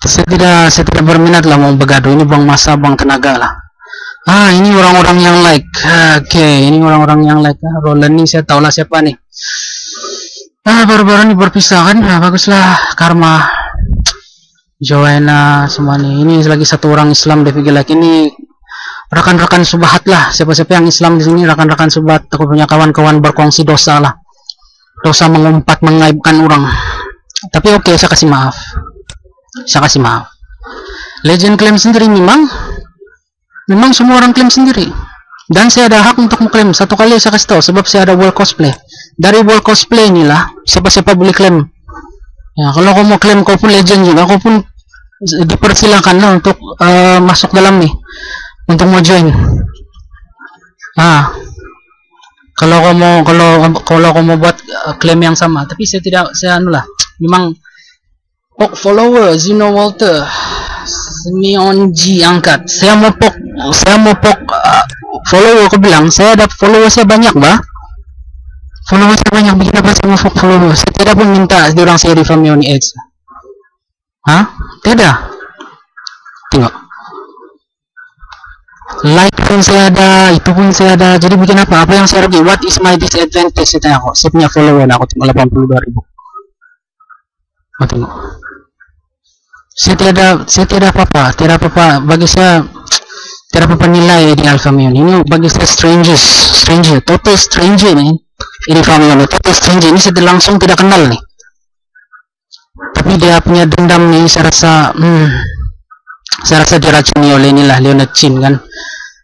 Saya tidak berminat lah mau bergaduh. Ini buang masa, buang tenaga lah. Ini orang-orang yang like. Oke, ini orang-orang yang like. Roland nih saya tahulah siapa nih. Baru-baru ini berpisah kan. Baguslah, Karma, Joanna, semua nih. Ini lagi satu orang Islam di like. Ini rekan-rekan subahat lah. Siapa-siapa yang Islam di sini rekan-rekan subahat. Aku punya kawan-kawan berkongsi dosa lah. Dosa mengumpat, mengaibkan orang. Tapi oke, saya kasih maaf. Legend klaim sendiri memang semua orang klaim sendiri, dan saya ada hak untuk mengklaim. Satu kali saya kasih tahu, sebab saya ada wall cosplay. Dari wall cosplay inilah siapa-siapa boleh klaim. Ya, kalau kau mau klaim kau pun legend juga, kau pun dipersilakan lah untuk masuk dalam nih, untuk mau join. Kalau kau mau buat klaim yang sama, tapi saya memang followers, Walter Simeon G angkat. Saya mau pok follower. Aku bilang saya ada follower saya banyak, follower saya banyak. Bikin apa saya mau follower? Saya tidak pun minta diorang saya di Famioni Edge. Tidak. Tengok, like pun saya ada, itu pun saya ada. Jadi bikin apa yang saya rugi? What is my disadvantage? Saya tanya kok. Saya punya follower aku cuma 82.000. Tengok, saya tidak apa-apa. Bagi saya tidak apa-apa nilai di Alpha Mion. Ini bagi saya total stranger nih. Ini Famion, total stranger. Ini saya langsung tidak kenal nih. Tapi dia punya dendam nih. Saya rasa diracuni oleh inilah Leonard Chin kan,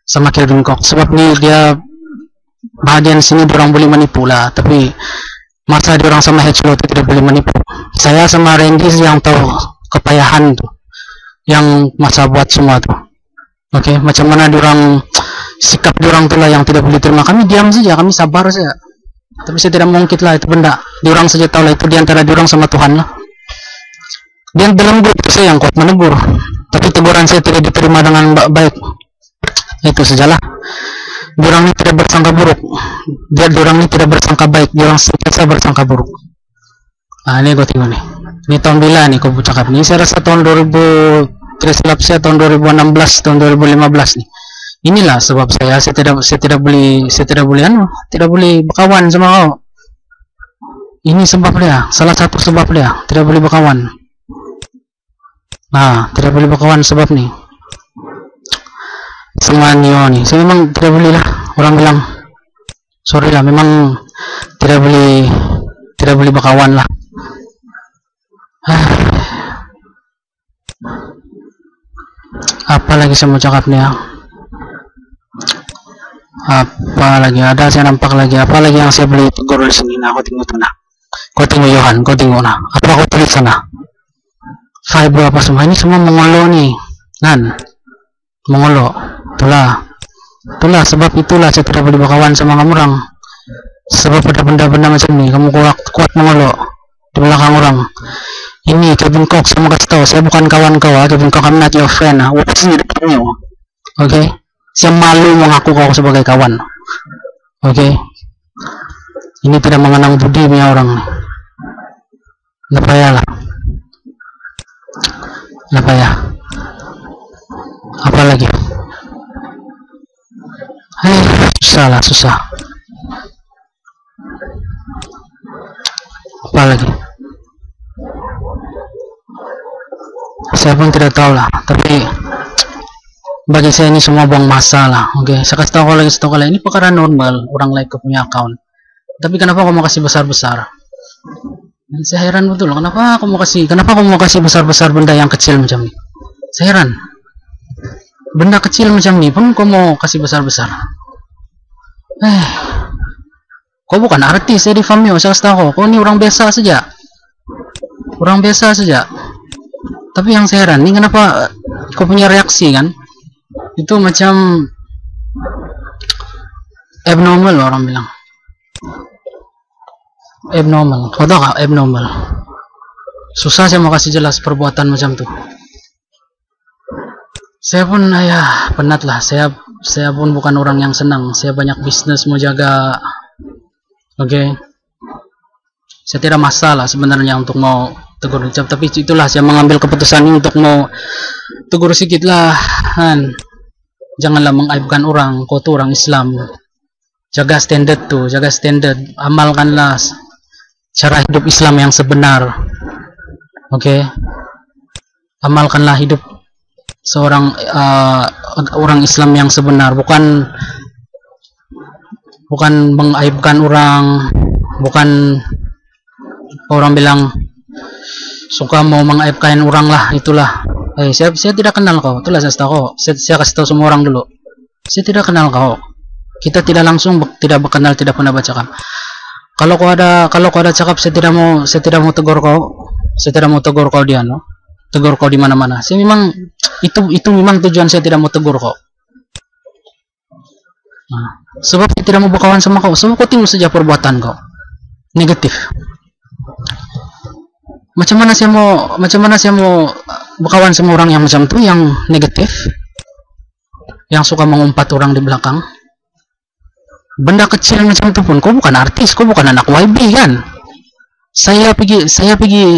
sama Kelvin Cox. Sebab nih dia bahagian sini orang boleh menipu lah. Tapi masa orang sama Hedgelo tidak boleh menipu. Saya sama Randy yang tahu kepayahan tuh, yang masa buat semua tuh. Oke, macam mana diorang sikap diorang tuh lah yang tidak boleh terima. Kami diam saja, kami sabar saja. Tapi saya tidak mungkin lah itu benda. Diorang saja tahu lah itu diantara diorang sama Tuhan lah. Dan dalam grup saya yang kuat menegur, tapi teguran saya tidak diterima dengan baik. Itu sajalah. Diorang ini tidak bersangka buruk. Diorang ini tidak bersangka baik. Diorang saya bersangka buruk. Ini gue tengok nih. Ini tahun bila nih kau cakap nih? Saya rasa tahun 2000, terselap saya tahun 2016, tahun 2015 nih. Inilah sebab saya tidak boleh berkawan sama kau. Ini sebab dia, salah satu sebab dia tidak boleh berkawan. Tidak boleh berkawan sebab nih. Semanyo nih, saya memang tidak boleh lah. orang bilang sorry lah, memang tidak boleh berkawan lah. Apa lagi saya mau cakap nih ya? Apa lagi ada saya nampak lagi, apa lagi yang saya boleh tegur di sini? Nah, kau tengok tuh nah, kau tengok Johan, kau tengok nah, apa kau tulis sana? Fiber apa semua ini semua mengolo nih, kan? Mengolo, itulah sebab itulah saya tidak boleh berkawan sama kamu orang. Sebab ada benda-benda macam ni, kamu kuat mengolo di belakang orang. Ini Kevin Cox, saya mau kasih tahu, saya bukan kawan kau, Kevin Cox, I'm not your friend. What is it? Okay? Saya malu mengaku kau sebagai kawan. Okay? Ini tidak mengenang budi punya orang. Nggak payah lah. Nggak payah. Apa lagi? Susah lah, susah. Apa lagi? Saya pun tidak tahu lah, tapi bagi saya ini semua buang masa lah. Oke, saya kasih tahu lagi, ini perkara normal orang like punya account. Tapi kenapa kamu kasih besar-besar? Saya heran betul, kenapa kamu mau kasih besar-besar benda yang kecil macam ini? Saya heran. Benda kecil macam ini pun kamu kasih besar-besar. Kau bukan artis, saya di Famio, saya kasih tahu kau ini orang biasa saja. Orang biasa saja. Tapi yang saya heran, ini kenapa kau punya reaksi kan? Itu macam abnormal orang bilang. Abnormal, kau tahu gak abnormal? Susah saya mau kasih jelas perbuatan macam tuh. Saya pun penat lah. Saya pun bukan orang yang senang. Saya banyak bisnis mau jaga. Oke. Saya tidak masalah sebenarnya untuk mau tegur ucap, tapi itulah saya mengambil keputusan ini untuk mau tegur sedikit lah kan. Janganlah mengaibkan orang, kau tuh orang Islam, jaga standard tuh, jaga standard, amalkanlah cara hidup Islam yang sebenar. Oke. Amalkanlah hidup seorang orang Islam yang sebenar, bukan mengaibkan orang, bukan orang bilang suka mau mengaibkan orang lah, itulah. Saya tidak kenal kau, itulah saya tahu. Saya kasih tahu semua orang dulu. Saya tidak kenal kau. Kita tidak langsung, tidak berkenal, tidak pernah baca kan. Kalau kau ada cakap, saya tidak mau tegur kau. Saya tidak mau tegur kau dia, no. Tegur kau di mana-mana. Saya memang itu memang tujuan saya tidak mau tegur kau. Nah, sebab saya tidak mau berkawan sama kau. Sebab kau tengok saja perbuatan kau negatif. Macam mana saya mau berkawan sama orang yang macam itu, yang negatif, yang suka mengumpat orang di belakang. Benda kecil macam itu pun, kau bukan artis, kau bukan anak YB kan. Saya pergi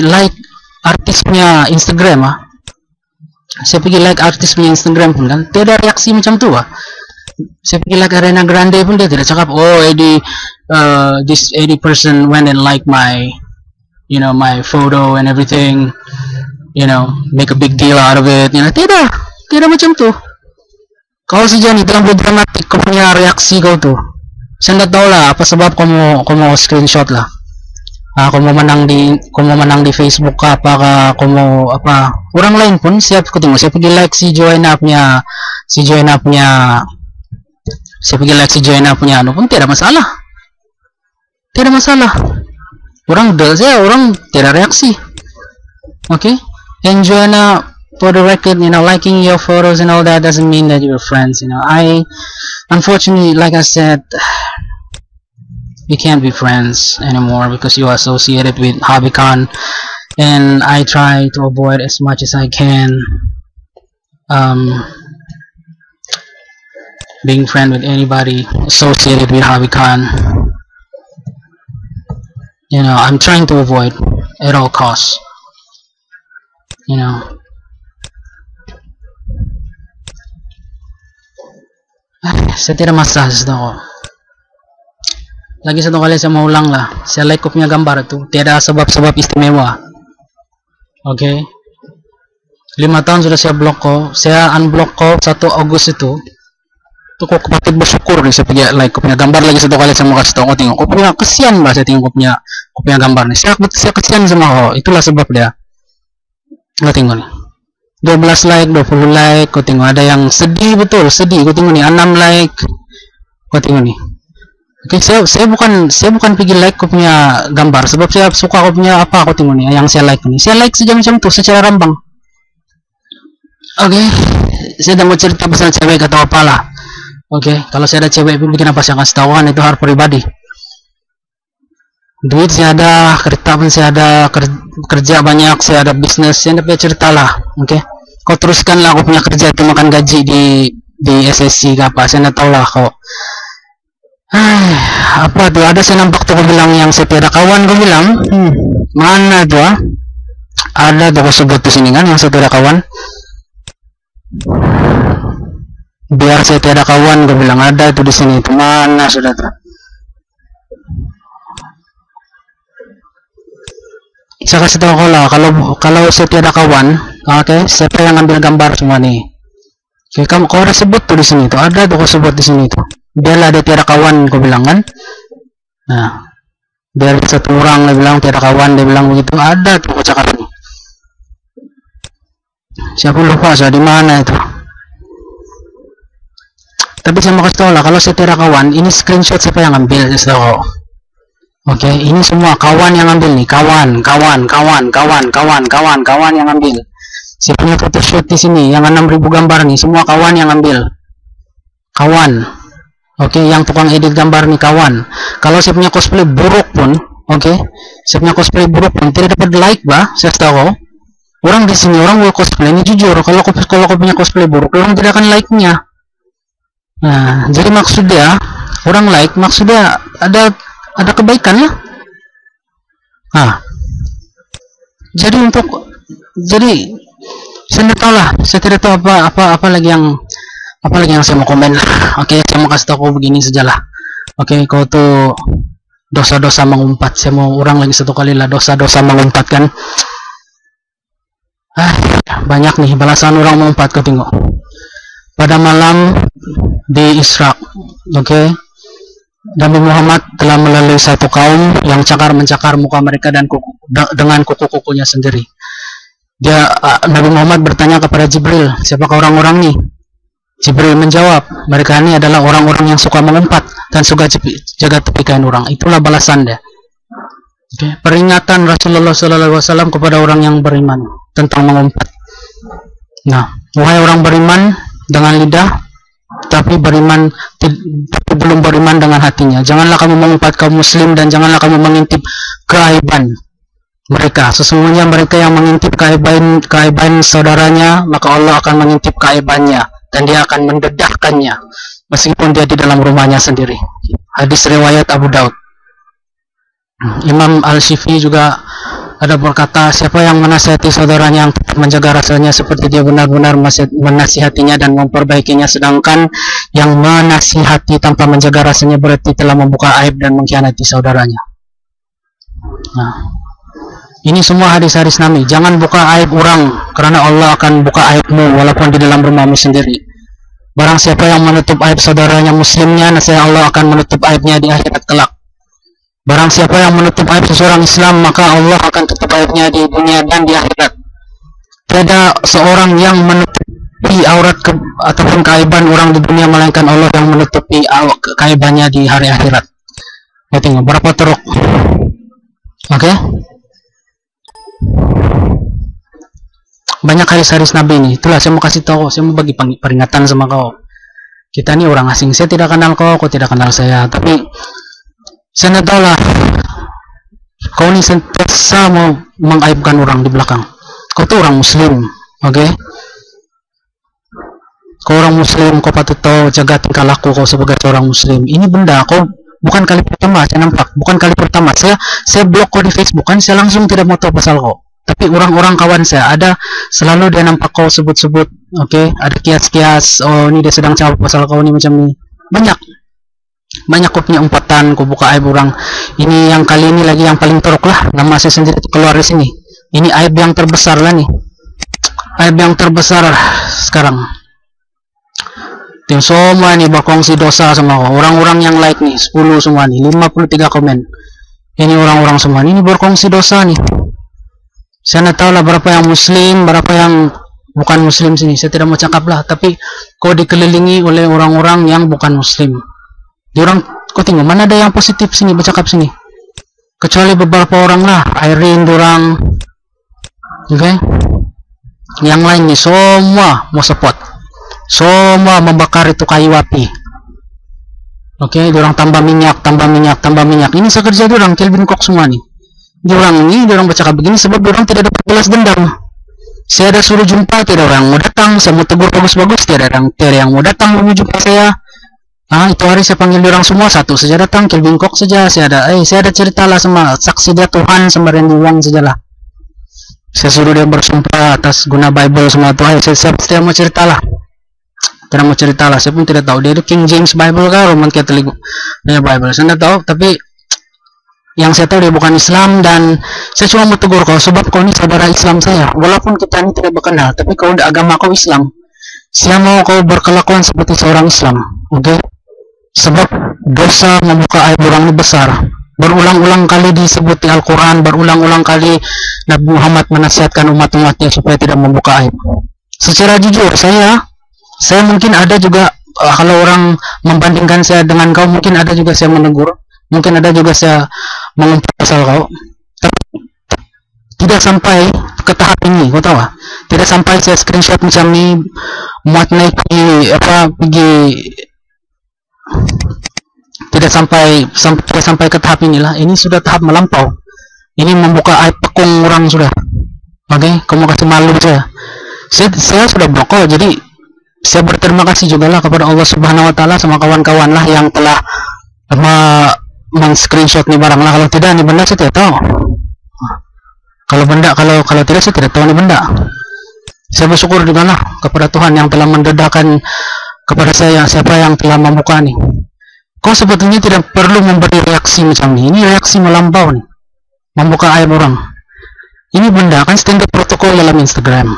like artis punya Instagram saya pergi like artis punya Instagram pun kan tidak ada reaksi macam tu Saya pergi like Ariana Grande pun dia tidak cakap, oh this person went and like my my photo and everything, make a big deal out of it, tidak macam tu. Kau saja nih terlalu dramatik kau punya reaksi kau tuh. Saya tidak tahu lah apa sebab kau mau screenshot lah. Kau mau menang di Facebook apa orang lain pun siap kau tengok. Saya pergi like si Joanna punya pun tidak masalah. Orang tidak reaksi. Okay? And Joanna, for the record, liking your photos and all that doesn't mean that you're friends. I unfortunately, like I said, we can't be friends anymore because you are associated with HobbyCon, and I try to avoid as much as I can being friend with anybody associated with HobbyCon. I'm trying to avoid at all costs. Saya tidak masalah ko. Lagi satu kali saya mau ulang lah. Saya like ko punya gambar itu tiada sebab-sebab istimewa. Okay? 5 tahun sudah saya block ko. Saya unblock ko 1 August itu. Tuh ko kapatid bersyukur nih saya punya like ko punya gambar lagi satu kali sama kasih tau ko tengok ko punya kesian ba saya tengok ko punya gambar nih saya kesian sama ko itulah sebab dia ko tengok nih 12 like 20 like ko tengok ada yang sedih betul sedih ko tengok nih 6 like ko tengok nih. Oke, saya bukan pergi like ko punya gambar sebab saya suka ko punya apa ko tengok nih yang saya like nih. Saya like saja macam tuh secara rambang. Oke, saya dah mau cerita pasal cewek atau apalah. Oke, kalau saya ada cewek pun bikin apa saya kasih tahuan itu hal pribadi. Duit saya ada, kereta pun saya ada, kerja banyak, saya ada bisnis, saya punya cerita lah. Oke, kau teruskanlah kau punya kerja itu makan gaji di SSC apa, saya tahu lah kau. Apa tuh ada saya nampak tuh kau bilang yang saya tiada kawan kau bilang, mana tuh ada tuh kau sebut di sini kan yang saya tiada kawan. Biar saya tiada kawan kau bilang ada itu di sini itu mana sudah tuh. Saya kasih tahu kau lah kalau saya tiada kawan, oke, siapa yang ambil gambar semua nih? Oke, kau udah sebut tuh di sini tuh ada tuh kau sebut di sini tuh. Biarlah dia tiada kawan kau bilang kan? Nah, biar satu orang dia bilang tiada kawan dia bilang begitu ada tuh kau cakap nih. Siapa lupa saya di mana itu? Tapi saya mau kasih tahu lah kalau saya tiada kawan, ini screenshot siapa yang ambil saya tahu. Oke, ini semua kawan yang ambil nih, kawan yang ambil. Saya punya photoshoot di sini yang 6.000 gambar nih, semua kawan yang ambil. Kawan. Oke, yang tukang edit gambar nih kawan. Kalau saya punya cosplay buruk pun, oke, saya punya cosplay buruk pun tidak dapat like bah, saya tahu. Orang di sini orang mau cosplay ini jujur, kalau aku punya cosplay buruk, orang tidak akan like-nya. Nah, jadi maksudnya orang like maksudnya ada kebaikan ya. Nah, jadi saya tidak tahu apa lagi yang saya mau komen. Oke, saya mau kasih tahu begini sajalah. Oke, kau tuh dosa-dosa mengumpat. Saya mau ulang lagi satu kali lah, dosa-dosa mengumpat kan. Banyak nih balasan orang mengumpat kau tengok. Pada malam di Isra, oke, Nabi Muhammad telah melalui satu kaum yang mencakar muka mereka dan dengan kuku-kukunya sendiri. Nabi Muhammad bertanya kepada Jibril, siapakah orang-orang nih? Jibril menjawab, mereka ini adalah orang-orang yang suka mengumpat dan suka jaga tepi kain orang. Itulah balasan dia. Okay. Peringatan Rasulullah SAW kepada orang yang beriman tentang mengumpat. Nah, wahai orang beriman dengan lidah, tapi belum beriman dengan hatinya. Janganlah kamu mengumpat kaum muslim dan janganlah kamu mengintip keaiban mereka. Sesungguhnya mereka yang mengintip keaiban saudaranya, maka Allah akan mengintip keaibannya dan dia akan mendedahkannya meskipun dia di dalam rumahnya sendiri. Hadis riwayat Abu Daud. Imam Al-Shifi juga ada berkata, siapa yang menasihati saudaranya yang tetap menjaga rasanya seperti dia benar-benar menasihatinya dan memperbaikinya, sedangkan yang menasihati tanpa menjaga rasanya berarti telah membuka aib dan mengkhianati saudaranya. Nah, ini semua hadis-hadis Nabi. Jangan buka aib orang, karena Allah akan buka aibmu walaupun di dalam rumahmu sendiri. Barang siapa yang menutup aib saudaranya muslimnya, nasib Allah akan menutup aibnya di akhirat kelak. Barang siapa yang menutup aib seseorang Islam, maka Allah akan tutup aibnya di dunia dan di akhirat. Tidak seorang yang menutupi aurat ataupun keaiban orang di dunia, melainkan Allah yang menutupi keaibannya di hari akhirat. Ya, tengok berapa teruk. Oke. Banyak hadis-hadis Nabi ini. Itulah saya mau kasih tahu, saya mau bagi peringatan sama kau. Kita ini orang asing, saya tidak kenal kau tidak kenal saya, tapi saya tahu lah kau ini sentiasa mau mengaibkan orang di belakang. Kau tuh orang muslim, oke? Kau orang muslim, kau patut tahu jaga tingkah laku kau sebagai seorang muslim. Ini benda kau bukan kali pertama saya nampak, bukan kali pertama saya blok kau di Facebook kan, saya langsung tidak mau tahu pasal kau. Tapi orang-orang kawan saya ada selalu dia nampak kau sebut-sebut, oke? Ada kias-kias, oh ini dia sedang cakap pasal kau ini macam ini. Banyak kau punya umpatan, kau buka aib orang. Ini yang kali ini lagi yang paling teruk lah, nama saya sendiri keluar di sini. Ini aib yang terbesar lah nih, aib yang terbesar sekarang. Tim semua nih berkongsi dosa sama aku. Orang-orang yang like nih 10 semua nih, 53 komen. Ini orang-orang semua ini berkongsi dosa nih. Saya tahu lah berapa yang muslim, berapa yang bukan muslim sini. Saya tidak mau cakap lah, tapi kau dikelilingi oleh orang-orang yang bukan muslim. Diorang, kau tengok mana ada yang positif sini bercakap sini. Kecuali beberapa orang lah, Irene dorang. Oke. Yang lain nih semua mau support. Semua membakar itu kayu api. Oke, diorang tambah minyak. Ini sekerja diorang Kelvin Kok semua nih. Diorang bercakap begini sebab diorang tidak dapat balas dendam. Saya ada suruh jumpa, tidak ada yang mau datang. Saya mau tegur bagus-bagus, tidak ada yang mau datang mau jumpa saya. Itu hari saya panggil diorang semua, satu saja datang, Kelvin Kok saja. Saya ada cerita lah sama saksi dia Tuhan sama Randy Wang saja lah. Saya suruh dia bersumpah atas guna Bible semua tuh. Saya tidak mau cerita lah. Tidak mau cerita lah, saya pun tidak tahu dia itu King James Bible kah, Roman Catholic Bible, saya tidak tahu. Tapi yang saya tahu dia bukan Islam, dan saya cuma mau tegur kau sebab kau ini saudara Islam saya, walaupun kita ini tidak berkenal, tapi kau udah agama kau Islam, saya mau kau berkelakuan seperti seorang Islam, oke? Sebab dosa membuka aib orang ini besar, berulang-ulang kali disebut di Al-Quran, berulang-ulang kali Nabi Muhammad menasihatkan umat-umatnya supaya tidak membuka aib. Secara jujur saya mungkin ada juga kalau orang membandingkan saya dengan kau, mungkin ada juga saya menegur, mungkin ada juga saya mengumpat pasal kau, tapi tidak sampai ke tahap ini, kau tahu lah? Tidak sampai saya screenshot macam ni, muat naik pergi, tidak sampai ke tahap inilah. Ini sudah tahap melampau. Ini membuka aib pekung orang sudah. Oke, kamu kasih malu saya sudah blok kau, jadi saya berterima kasih juga lah kepada Allah Subhanahu Wa Taala sama kawan-kawan lah yang telah men-screenshot nih barang lah. Kalau tidak nih benda saya tidak tahu. Kalau tidak saya tidak tahu nih benda. Saya bersyukur juga lah kepada Tuhan yang telah mendedahkan kepada saya siapa yang telah membuka nih. Kau sebetulnya tidak perlu memberi reaksi macam ini. Ini reaksi melampau nih, membuka aib orang. Ini benda kan standar protokol dalam Instagram.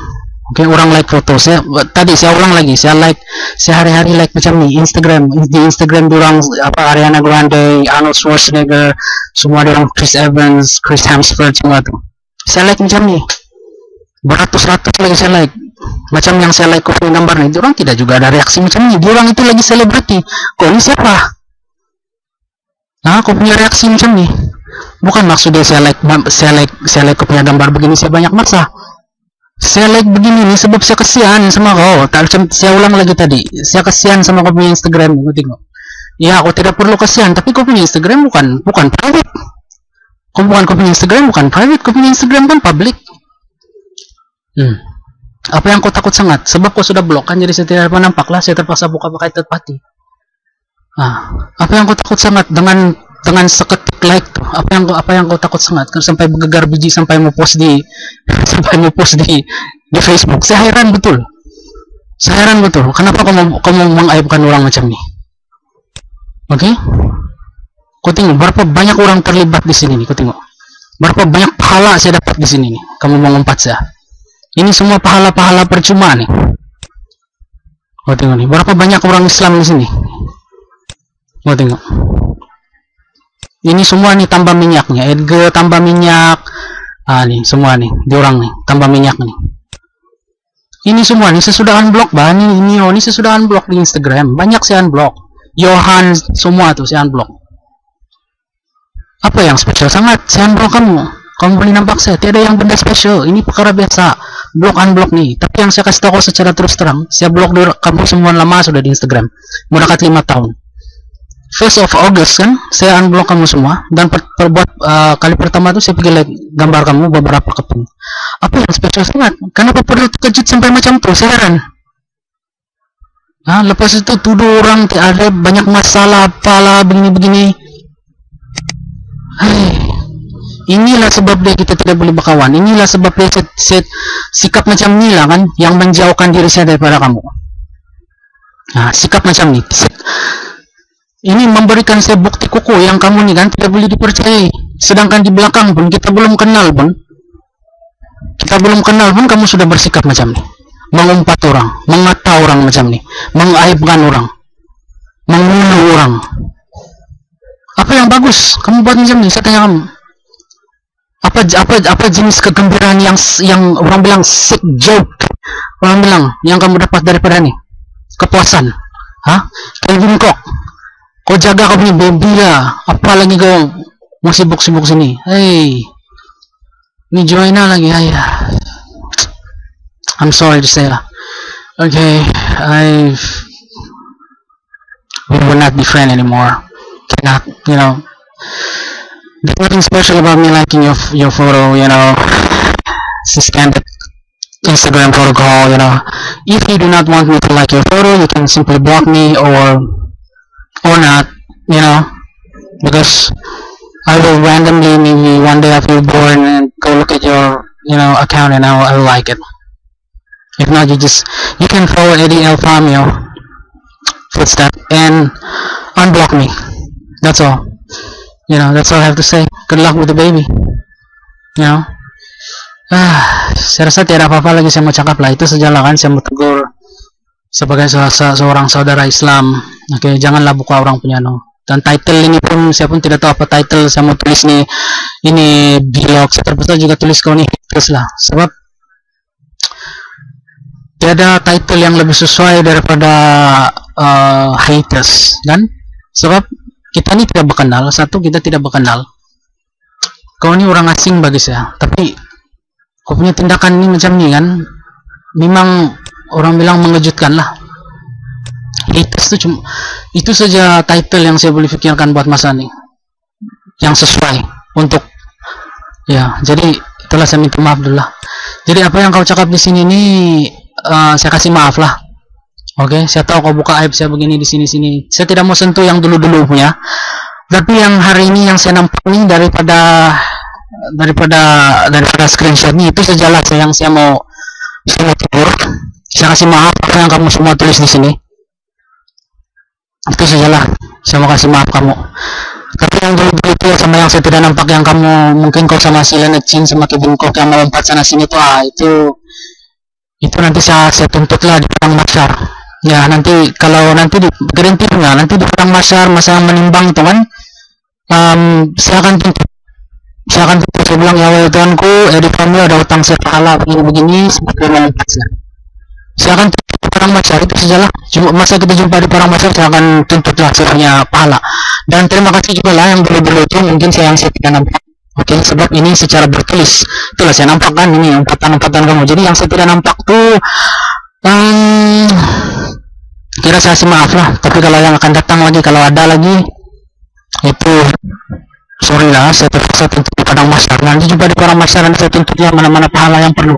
Oke, orang like foto. Saya ulang lagi. Saya hari-hari like macam ni di Instagram diorang Ariana Grande, Arnold Schwarzenegger, semua diorang Chris Evans, Chris Hemsworth semua tu. Saya like macam ni. Beratus-ratus lagi saya like. Macam yang saya like kopi gambar ni, diorang tidak juga ada reaksi macam ni. Diorang itu lagi selebriti. Kau ni siapa? Kau punya reaksi macam ni. Bukan maksud dia saya like kau punya gambar begini saya banyak masa. Saya like begini nih sebab saya kasihan sama kau. Saya ulang lagi tadi, saya kasihan sama kau punya Instagram. Kau tengok. Ya, aku tidak perlu kasihan, tapi kau punya Instagram bukan private. Kau punya Instagram bukan private, kau punya Instagram kan public. Apa yang kau takut sangat? Sebab kau sudah blok kan, jadi saya tidak nampak lah. Saya terpaksa buka pakai third party. Apa yang kau takut sangat dengan seketik like tuh? Apa yang kau takut sangat kan sampai bergegar biji sampai mau post di Facebook? Saya heran betul. Kenapa kamu mengaibkan orang macam ni? Oke? Kau tengok berapa banyak orang terlibat di sini nih. Kau tengok berapa banyak pahala saya dapat di sini nih. Kamu mengumpat saya. Ini semua pahala-pahala percuma nih. Kau tengok nih berapa banyak orang Islam di sini. Kau tengok. Ini semua nih tambah minyaknya. Edgar tambah minyak. Nih semua nih diorang nih tambah minyak nih. Ini semua nih sesudah unblock bah. Ini sesudah unblock di Instagram. Banyak saya unblock. Johan semua tuh saya unblock. Apa yang spesial sangat? Saya unblock kamu. Kamu boleh nampak saya. Tidak ada yang benda spesial. Ini perkara biasa. Block unblock nih. Tapi yang saya kasih tahu secara terus terang, saya block kamu semua lama sudah di Instagram. Mau dekat 5 tahun. 1st of August kan, saya unblock kamu semua. Dan buat kali pertama tuh saya pergi like gambar kamu beberapa keping. Apa yang spesial sangat? Kenapa perlu terkejut sampai macam tuh? Saya heran. Lepas itu tuduh orang ada banyak masalah apalah begini-begini. Inilah sebab dia kita tidak boleh berkawan. Inilah sebab dia sikap macam ni lah kan yang menjauhkan diri saya daripada kamu. Sikap macam ni. Ini memberikan saya bukti kuku yang kamu ni kan tidak boleh dipercayai. Sedangkan di belakang pun kita belum kenal pun kamu sudah bersikap macam ni. mengumpat orang, mengata orang macam ni, mengaibkan orang, mengunuh orang. Apa yang bagus kamu buat macam ni? Saya tanya kamu, apa jenis kegembiraan yang orang bilang sick joke, orang bilang yang kamu dapat daripada ni? Kepuasan. Kelvin kau jaga kau punya baby lah, apalagi kau mau sibuk-sibuk sini. Hey, ni Joanna lagi. I'm sorry to say lah. Okay, we will not be friends anymore. Cannot, there's nothing special about me liking your photo, just candid Instagram photo call, If you do not want me to like your photo, you can simply block me or not, because I will randomly, maybe one day after you're born, and go look at your, account, and I'll like it. If not, you can follow Eddie El Famio footstep and unblock me. That's all. That's all I have to say. Good luck with the baby. Saya rasa tiada apa-apa lagi saya mau cakap lah. Itu sajalah kan saya mau tegur sebagai seorang saudara Islam. Oke, janganlah buka orang punya Dan title ini pun saya pun tidak tahu apa title saya mau tulis nih. Ini blog. Saya terpaksa juga tulis kau nih terus lah. Sebab tiada title yang lebih sesuai daripada haters kan? Sebab kita ini tidak berkenal. Satu, kita tidak berkenal. Kau ini orang asing bagi saya. Tapi kau punya tindakan ini macam ni kan, memang orang bilang mengejutkan lah. Haters itu saja title yang saya boleh fikirkan buat masa ini, yang sesuai untuk jadi itulah, saya minta maaf dulu lah. Jadi apa yang kau cakap di sini ini saya kasih maaf lah. Oke, saya tahu kau buka aib saya begini di sini. Saya tidak mau sentuh yang dulu punya. Tapi yang hari ini yang saya nampak ini daripada screenshot ini, itu sajalah yang saya mau tegur. Saya kasih maaf apa yang kamu semua tulis di sini. Itu sajalah, saya mau kasih maaf kamu. Tapi yang dulu itu sama yang saya tidak nampak, yang kamu mungkin kau sama si Leonard Chin sama Kevin Kok yang melompat sana sini itu nanti saya tuntutlah di perang masyar. Ya, nanti kalau nanti di garantinya nanti di perang masyar, masa menimbang itu kan, saya akan tuntut. Saya bilang, ya wahai Tuanku, Eddie Famio ada utang saya pahala begini seperti melompat. Saya akan tuntut perang masyar, itu sajalah. Cuma masa kita jumpa di perang masyar, saya akan tuntutlah saya punya pahala. Dan terima kasih juga lah yang dulu itu mungkin yang saya tidak nampak. Oke, sebab ini secara bertulis itulah saya nampak kan, ini umpatan kamu. Jadi yang saya tidak nampak tuh kira saya kasih maaf lah. Tapi kalau yang akan datang lagi, kalau ada lagi, itu sorry lah, saya terpaksa tuntut di padang masyar. Nanti jumpa di padang masyar, nanti saya tuntutnya mana-mana pahala yang perlu.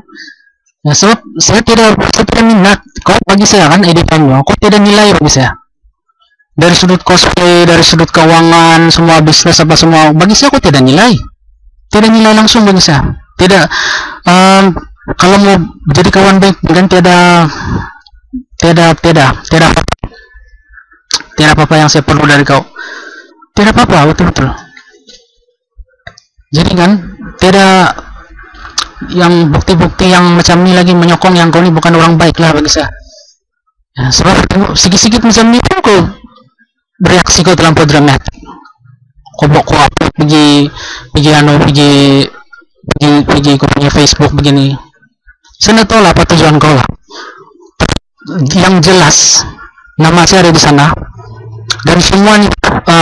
Ya, sebab saya tidak minat. Kau bagi saya kan Eddie Famio, kau tidak nilai bagi saya. Dari sudut cosplay, dari sudut keuangan, semua bisnis apa semua, bagi saya kau tidak nilai. Tidak nilai langsung bagi saya. Tidak. Kalau mau jadi kawan baik dan tidak apa-apa yang saya perlu dari kau. Tidak apa-apa, betul-betul. Jadi kan tidak yang bukti-bukti yang macam ini lagi menyokong yang kau ini bukan orang baik lah bagi saya. Ya, sebab sikit-sikit macam ini pun kau bereaksi, kau terlampau dramatik. Kau upload pergi kau punya Facebook begini. Saya tahu lah apa tujuan kau lah. Yang jelas nama saya ada di sana, dan semua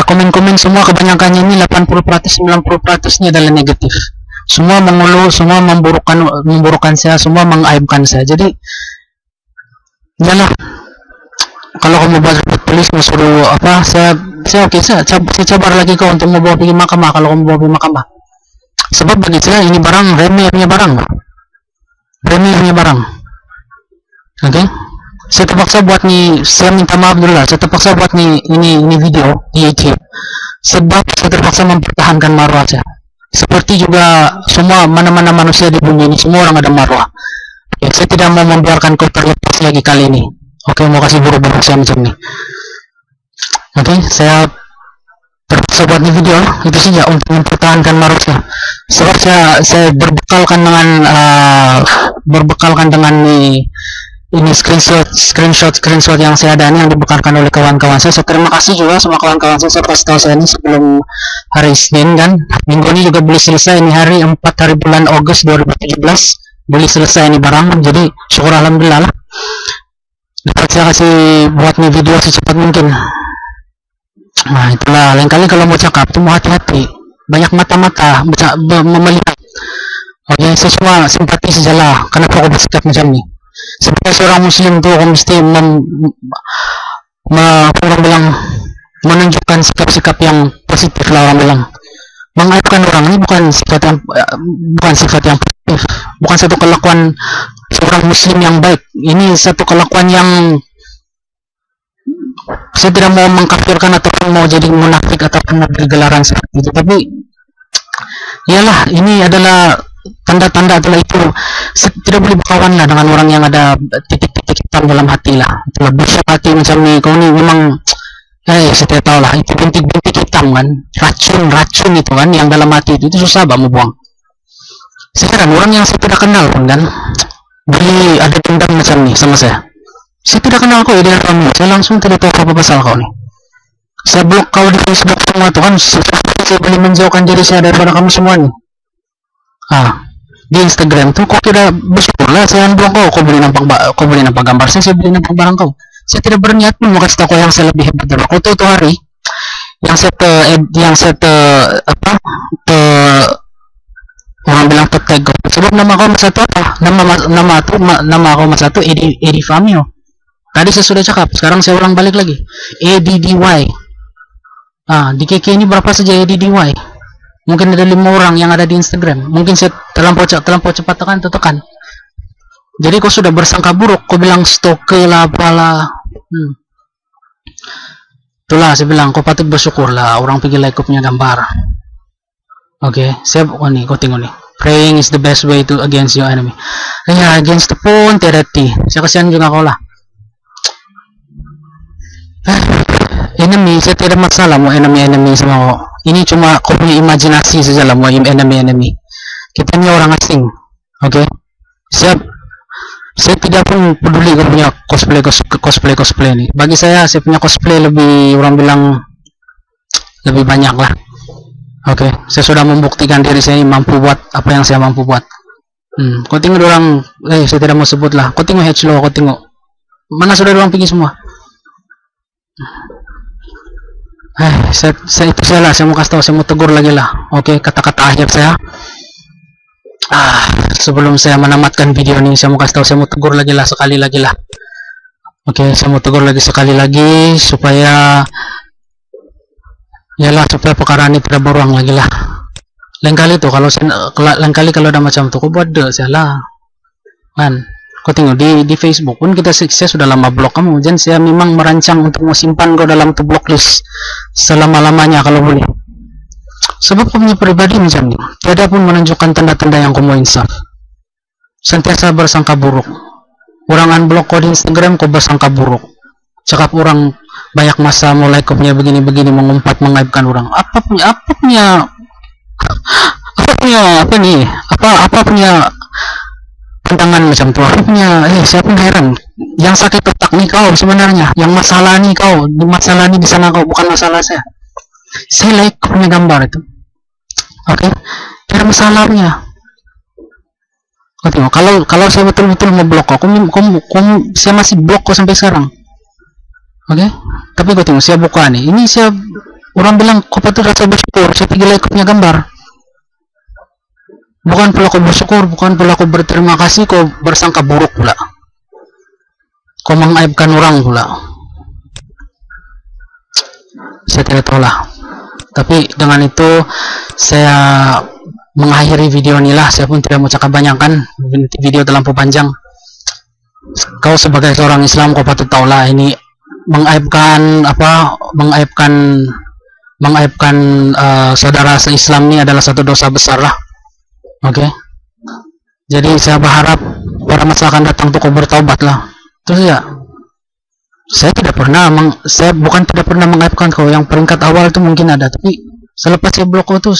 komen-komen semua kebanyakannya ini 80% 90% nya adalah negatif. Semua mengeluh, semua memburukkan saya, semua mengaibkan saya. Jadi janganlah, kalau kamu tulis mau suruh apa, saya oke, saya cabar lagi kau untuk mau bawa pergi mahkamah kalau kamu bawa pergi mahkamah. Sebab bagi saya ini barang remeh punya barang. Oke? Saya terpaksa buat nih, saya minta maaf dulu lah, saya terpaksa buat nih ini video di YouTube sebab saya terpaksa mempertahankan marwah saya. Seperti juga semua mana-mana manusia di bumi ini, semua orang ada marwah. Ya, saya tidak mau membiarkan kau terlepas lagi kali ini. Oke, mau kasih buru-buru saya macam ini. Oke, saya terpaksa buat nih video itu saja untuk mempertahankan marwah saya. Sebab saya berbekalkan dengan nih ini screenshot yang saya ada ini yang dibekalkan oleh kawan-kawan saya. So, terima kasih juga sama kawan-kawan saya kasih tahu saya ini sebelum hari Senin kan. Minggu ini juga boleh selesai, ini hari 4 hari bulan Agustus 2017 boleh selesai ini barang. Jadi syukur alhamdulillah lah. Dapat saya kasih buat nih video secepat mungkin. Nah itulah, lain kali kalau mau cakap tuh mau hati-hati, banyak mata-mata melihat. Oke, saya cuma simpati sajalah. Kenapa aku bersikap macam ini? Sebagai seorang muslim tuh aku mesti orang bilang menunjukkan sikap-sikap yang positif lah. Orang bilang mengaibkan orang ini bukan sifat yang positif, bukan satu kelakuan seorang muslim yang baik. Ini satu kelakuan yang saya tidak mau mengkafirkan ataupun mau jadi munafik ataupun bergelaran seperti itu, tapi iyalah, ini adalah tanda-tanda adalah itu. Tidak boleh berkawan lah dengan orang yang ada titik-titik hitam dalam hati lah. Itulah busuk hati macam ni, kau ni memang saya tidak tahu lah, itu bintik-bintik hitam kan, racun itu kan yang dalam hati itu susah mau buang. Sekarang orang yang saya tidak kenal pun kan beli ada dendam macam ni sama saya tidak kenal kau dia kamu, saya langsung tidak tahu apa pasal kau ni, saya blok kau di Facebook semua tu kan. Saya boleh menjauhkan diri saya daripada kamu semua ni. Di Instagram tuh kau tidak bersyukur lah saya blok kau boleh nampak gambar saya boleh nampak barang kau. Saya tidak berniat pun mau kasih tahu kau yang saya lebih hebat dari kau. Tuh hari yang saya orang bilang tag kau sebab nama kau satu apa, nama kau satu Edi Famio. Tadi saya sudah cakap, sekarang saya ulang balik lagi, EDDY. Di KK ini berapa saja EDDY? Mungkin ada 5 orang yang ada di Instagram. Mungkin saya terlampau cepat tekan. Jadi kau sudah bersangka buruk, kau bilang stalker lah apalah. Itulah saya bilang kau patut bersyukur lah orang pergi like kau punya gambar. Oke, saya nih kau tengok nih. Praying is the best way to against your enemy. Against the pun terati. Saya kasihan juga kau lah. Enemy, saya tidak masalah mau enemy sama kau. Ini cuma kau punya imajinasi saja lah mau enemy. Kita ni orang asing. Oke. Saya tidak pun peduli kau punya cosplay ini. Bagi saya punya cosplay lebih, orang bilang lebih banyak lah. Oke, saya sudah membuktikan diri saya mampu buat apa yang saya mampu buat. Kau tengok orang, saya tidak mau sebut lah. Kau tengok Hedgelo, kau tengok mana sudah orang pergi semua. Saya itu saya lah, saya mau kasih tahu, saya mau tegur lagi lah. Oke, kata-kata akhir saya. Sebelum saya menamatkan video ini, saya mau kasih tahu, saya mau tegur lagi lah, sekali lagi lah. Oke, saya mau tegur lagi sekali lagi supaya supaya perkara ini tidak berulang lagi lah. Lain kali kalau ada macam tu, kau buat saya lah. Man, kau tengok di Facebook pun saya sudah lama blok kamu, dan saya memang merancang untuk mau simpan kau dalam tu blok list selama-lamanya kalau boleh. Sebab kau punya pribadi macam ni, tiada pun menunjukkan tanda-tanda yang kau mau insaf. Sentiasa bersangka buruk. Orang unblock kau di Instagram, kau bersangka buruk. Cakap orang banyak masa mulai kau punya begini-begini, mengumpat, mengaibkan orang. Apa punya pandangan macam tu? Apa punya? Saya pun heran. Yang sakit otak nih kau sebenarnya. Yang masalah nih kau. Masalah nih di sana kau, bukan masalah saya. Saya like kau punya gambar itu. Oke, tidak masalahnya. Kau tengok, kalau saya betul-betul mau blok kau, saya masih blok kau sampai sekarang. Oke, tapi kau tengok, saya buka nih. Ini orang bilang kau patut rasa bersyukur. Saya pergi like kau punya gambar. Bukan pula kau bersyukur, bukan pula kau berterima kasih, kau bersangka buruk pula. Kau mengaibkan orang pula. Saya tidak tahu lah. Tapi dengan itu saya mengakhiri video ini lah. Saya pun tidak mau cakap banyak kan. Video terlampau panjang. Kau sebagai seorang Islam kau patut tahu lah, ini mengaibkan saudara se-Islam ini adalah satu dosa besar lah. Oke. Jadi saya berharap pada masa akan datang tuh kau bertaubat lah. Terus ya, saya bukan tidak pernah mengaibkan kau. Yang peringkat awal itu mungkin ada, tapi selepas saya blok kau tuh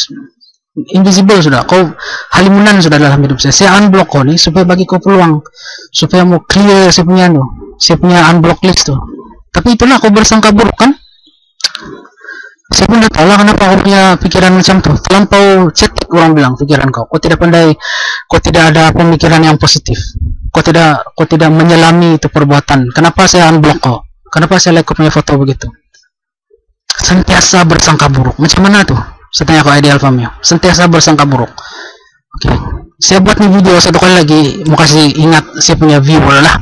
invisible sudah, kau halimunan sudah dalam hidup saya. Saya unblock kau nih supaya bagi kau peluang, supaya mau clear saya punya unblock list tuh. Tapi itulah kau bersangka buruk kan? Saya pun tidak tahu lah kenapa kau punya pikiran macam tuh. Terlampau cetek orang bilang pikiran kau. Kau tidak pandai, kau tidak ada pemikiran yang positif. Kau tidak menyelami itu perbuatan. Kenapa saya unblock kau? Kenapa saya like kau punya foto begitu? Sentiasa bersangka buruk. Macam mana tuh? Saya kau ideal famio. Sentiasa bersangka buruk. Oke. Saya buat nih video satu kali lagi. Mau kasih ingat saya punya viewer lah.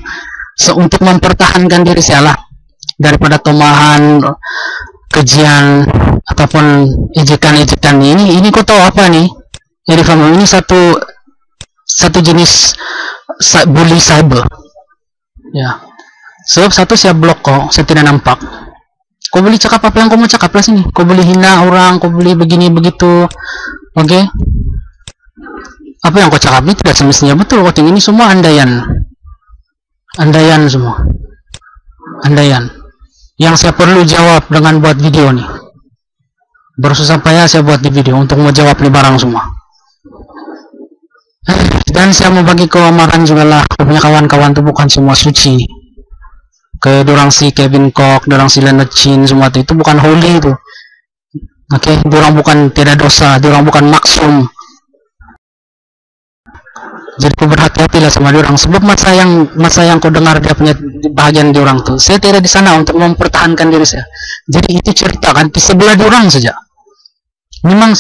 Untuk mempertahankan diri saya lah daripada tomahan, kejian ataupun ejekan-ejekan ini kau tahu apa nih? Jadi famio ini satu jenis bully cyber. Ya. Sebab satu saya blok kok, saya tidak nampak. Kau boleh cakap apa yang kau mau cakap lah sini. Kau boleh hina orang, kau boleh begini begitu. Oke? Apa yang kau cakap ini tidak semestinya betul. Kau tinggal ini semua andaian. Andaian semua. Andaian. Yang saya perlu jawab dengan buat video nih. Bersusah payah saya buat di video untuk mau jawab nih barang semua. Dan saya mau bagi kau amaran juga lah. Kau punya kawan-kawan itu bukan semua suci. Kayak dorang si Kevin Koch, dorang si Leonard Chin, semua itu bukan holy itu. Oke, dorang bukan tidak dosa, dorang bukan maksum. Jadi kau berhati-hatilah sama dorang. Sebab masa yang kau dengar dia punya bahagian dorang tuh, saya tidak di sana untuk mempertahankan diri saya. Jadi itu cerita kan di sebelah dorang saja. Memang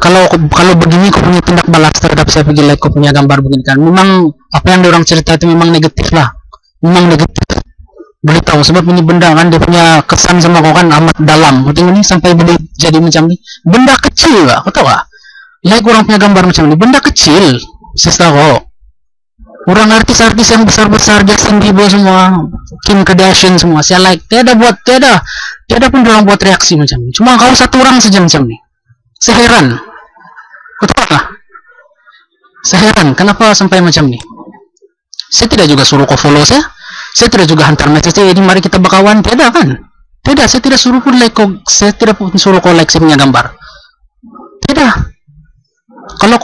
kalau begini kau punya tindak balas terhadap saya pergi like kau punya gambar begini kan. Memang apa yang dorang cerita itu memang negatif lah. Memang negatif. Boleh tahu sebab ini benda kan dia punya kesan sama kau kan amat dalam. Penting ini sampai boleh jadi macam ni. Benda kecil lah, kau tahu tak? Like orang punya gambar macam ni, benda kecil. Saya tahu. Orang artis-artis yang besar-besar, Justin Bieber semua, Kim Kardashian semua, saya like. Tiada pun orang buat reaksi macam ni. Cuma kau satu orang saja macam ni. Saya heran. Kau tahu lah? Saya heran. Kenapa sampai macam ni? Saya tidak juga suruh kau follow saya. Saya tidak juga hantar message, jadi mari kita berkawan. Tidak kan? Tidak, saya tidak suruh pun like kau, saya tidak pun suruh kau like saya punya gambar. Tidak. Kalau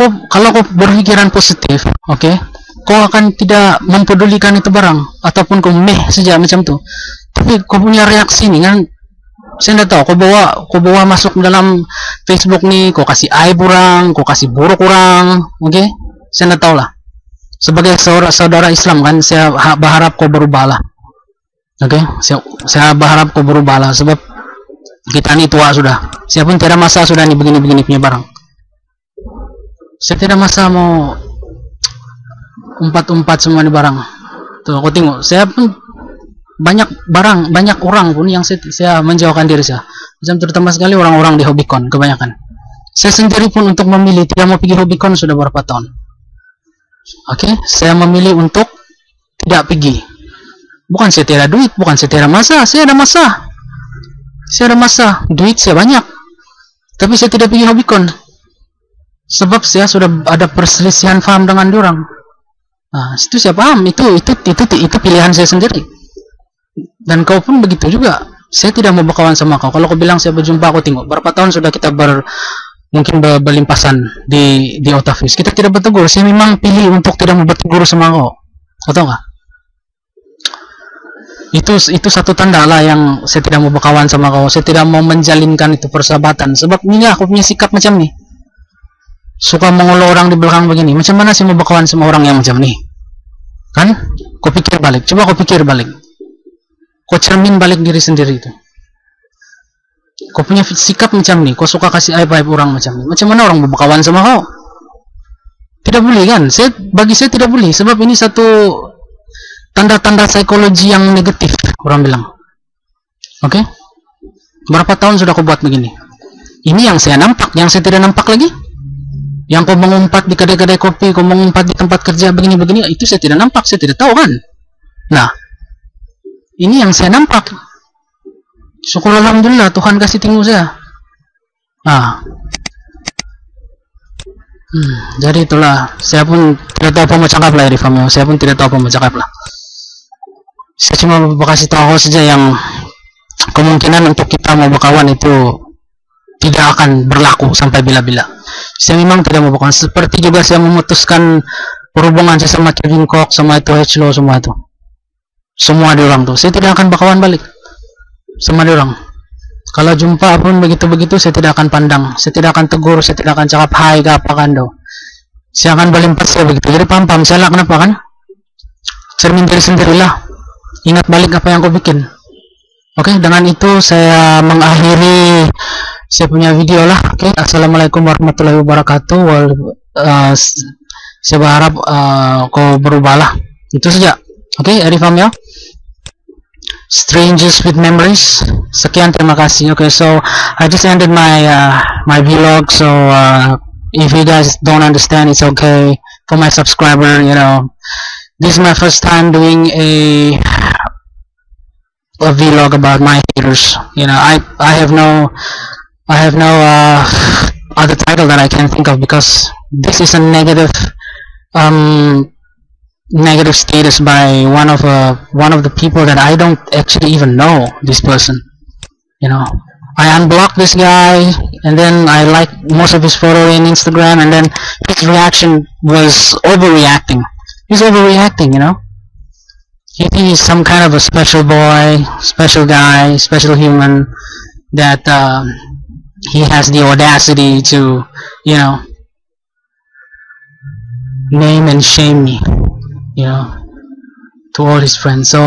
kau berpikiran positif, oke, kau akan tidak mempedulikan itu barang, ataupun kau meh saja macam tu. Tapi kau punya reaksi ni kan, saya tidak tahu. Kau bawa masuk dalam Facebook ni, kau kasih aib orang, kau kasih buruk orang, oke? Saya tidak tahu lah. Sebagai saudara Islam kan, saya berharap kau berubah lah. Oke? Saya berharap kau berubah lah. Sebab kita ni tua sudah. Saya pun tidak masa sudah ni begini-begini punya barang. Saya tidak masa mau umpat-umpat semua ni barang. Tuh, kau tengok. Saya pun banyak orang pun yang saya menjauhkan diri saya. Macam terutama sekali orang-orang di Hobbycon kebanyakan. Saya sendiri pun untuk memilih tidak mau pergi Hobbycon sudah berapa tahun. Oke, saya memilih untuk tidak pergi. Bukan saya tidak duit, bukan saya tidak masa, saya ada masa. Saya ada masa, duit saya banyak. Tapi saya tidak pergi Hobbycon. Sebab saya sudah ada perselisihan paham dengan diorang. Nah, itu saya paham, itu pilihan saya sendiri. Dan kau pun begitu juga. Saya tidak mau berkawan sama kau. Kalau kau bilang saya berjumpa, kau tengok berapa tahun sudah kita mungkin berlimpasan di Otafis. Kita tidak bertegur. Saya memang pilih untuk tidak mau bertegur sama kau. Kau tahu nggak? Itu satu tanda lah yang saya tidak mau berkawan sama kau. Saya tidak mau menjalinkan itu persahabatan. Sebab ini aku punya sikap macam ni. Suka mengolok orang di belakang begini. Macam mana saya mau berkawan sama orang yang macam ni? Kan? Kau pikir balik. Coba kau pikir balik. Kau cermin balik diri sendiri itu. Kau punya sikap macam ni, kau suka kasih aib-aib orang macam ni. Macam mana orang mau berkawan sama kau? Tidak boleh kan? Bagi saya tidak boleh. Sebab ini satu tanda-tanda psikologi yang negatif, orang bilang. Oke? Berapa tahun sudah kau buat begini? Ini yang saya nampak, yang saya tidak nampak lagi. Yang kau mengumpat di kedai-kedai kopi, kau mengumpat di tempat kerja begini-begini, itu saya tidak nampak, saya tidak tahu kan? Nah, ini yang saya nampak. Syukur alhamdulillah Tuhan kasih tengok saya. Jadi itulah, saya pun tidak tahu apa mau cakap lah ya di family. Saya pun tidak tahu apa mau cakap lah. Saya cuma kasih tahu saja yang kemungkinan untuk kita mau berkawan itu tidak akan berlaku sampai bila-bila. Saya memang tidak mau bukan. Seperti juga saya memutuskan hubungan saya sama Kevin Koch, sama itu Hlo, semua itu. Semua diorang tuh. Saya tidak akan bakawan balik. Sama diorang. Kalau jumpa pun begitu-begitu, saya tidak akan pandang. Saya tidak akan tegur, saya tidak akan cakap hai ke apa kan do. Saya akan balimpas saya begitu. Jadi paham-paham saya lah kenapa kan? Cermin diri sendirilah. Ingat balik apa yang kau bikin. Oke, dengan itu saya mengakhiri saya punya video lah. Oke, assalamualaikum warahmatullahi wabarakatuh. Saya berharap kau berubahlah. Itu saja. Oke, Arifam ya. Strangers with Memories. Sekian, terima kasih. Okay, so I just ended my my vlog. So if you guys don't understand, it's okay. For my subscriber, you know, this is my first time doing a vlog about my haters. You know, I have no other title that I can think of, because this is a negative negative status by one of the people that I don't actually even know this person. You know, I unblocked this guy, and then I liked most of his photo in Instagram, and then his reaction was overreacting. He's overreacting, you know. He's some kind of a special boy, special guy, special human that he has the audacity to, you know, name and shame me, you know, to all his friends. So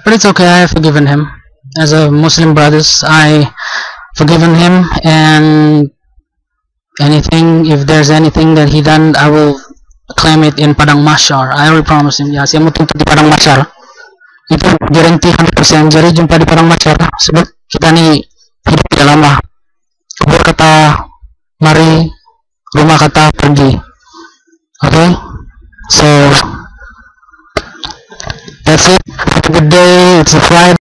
but it's okay, I have forgiven him. As a Muslim brothers, I forgiven him, and if there's anything that he done, I will claim it in Padang Mahsyar. I already promise him. Ya, saya mau tuntut di Padang Mahsyar. Itu guarantee 100%. Jadi jumpa di Padang Mahsyar, sebab kita nih hidup tidak lama. Kubur kata mari, rumah kata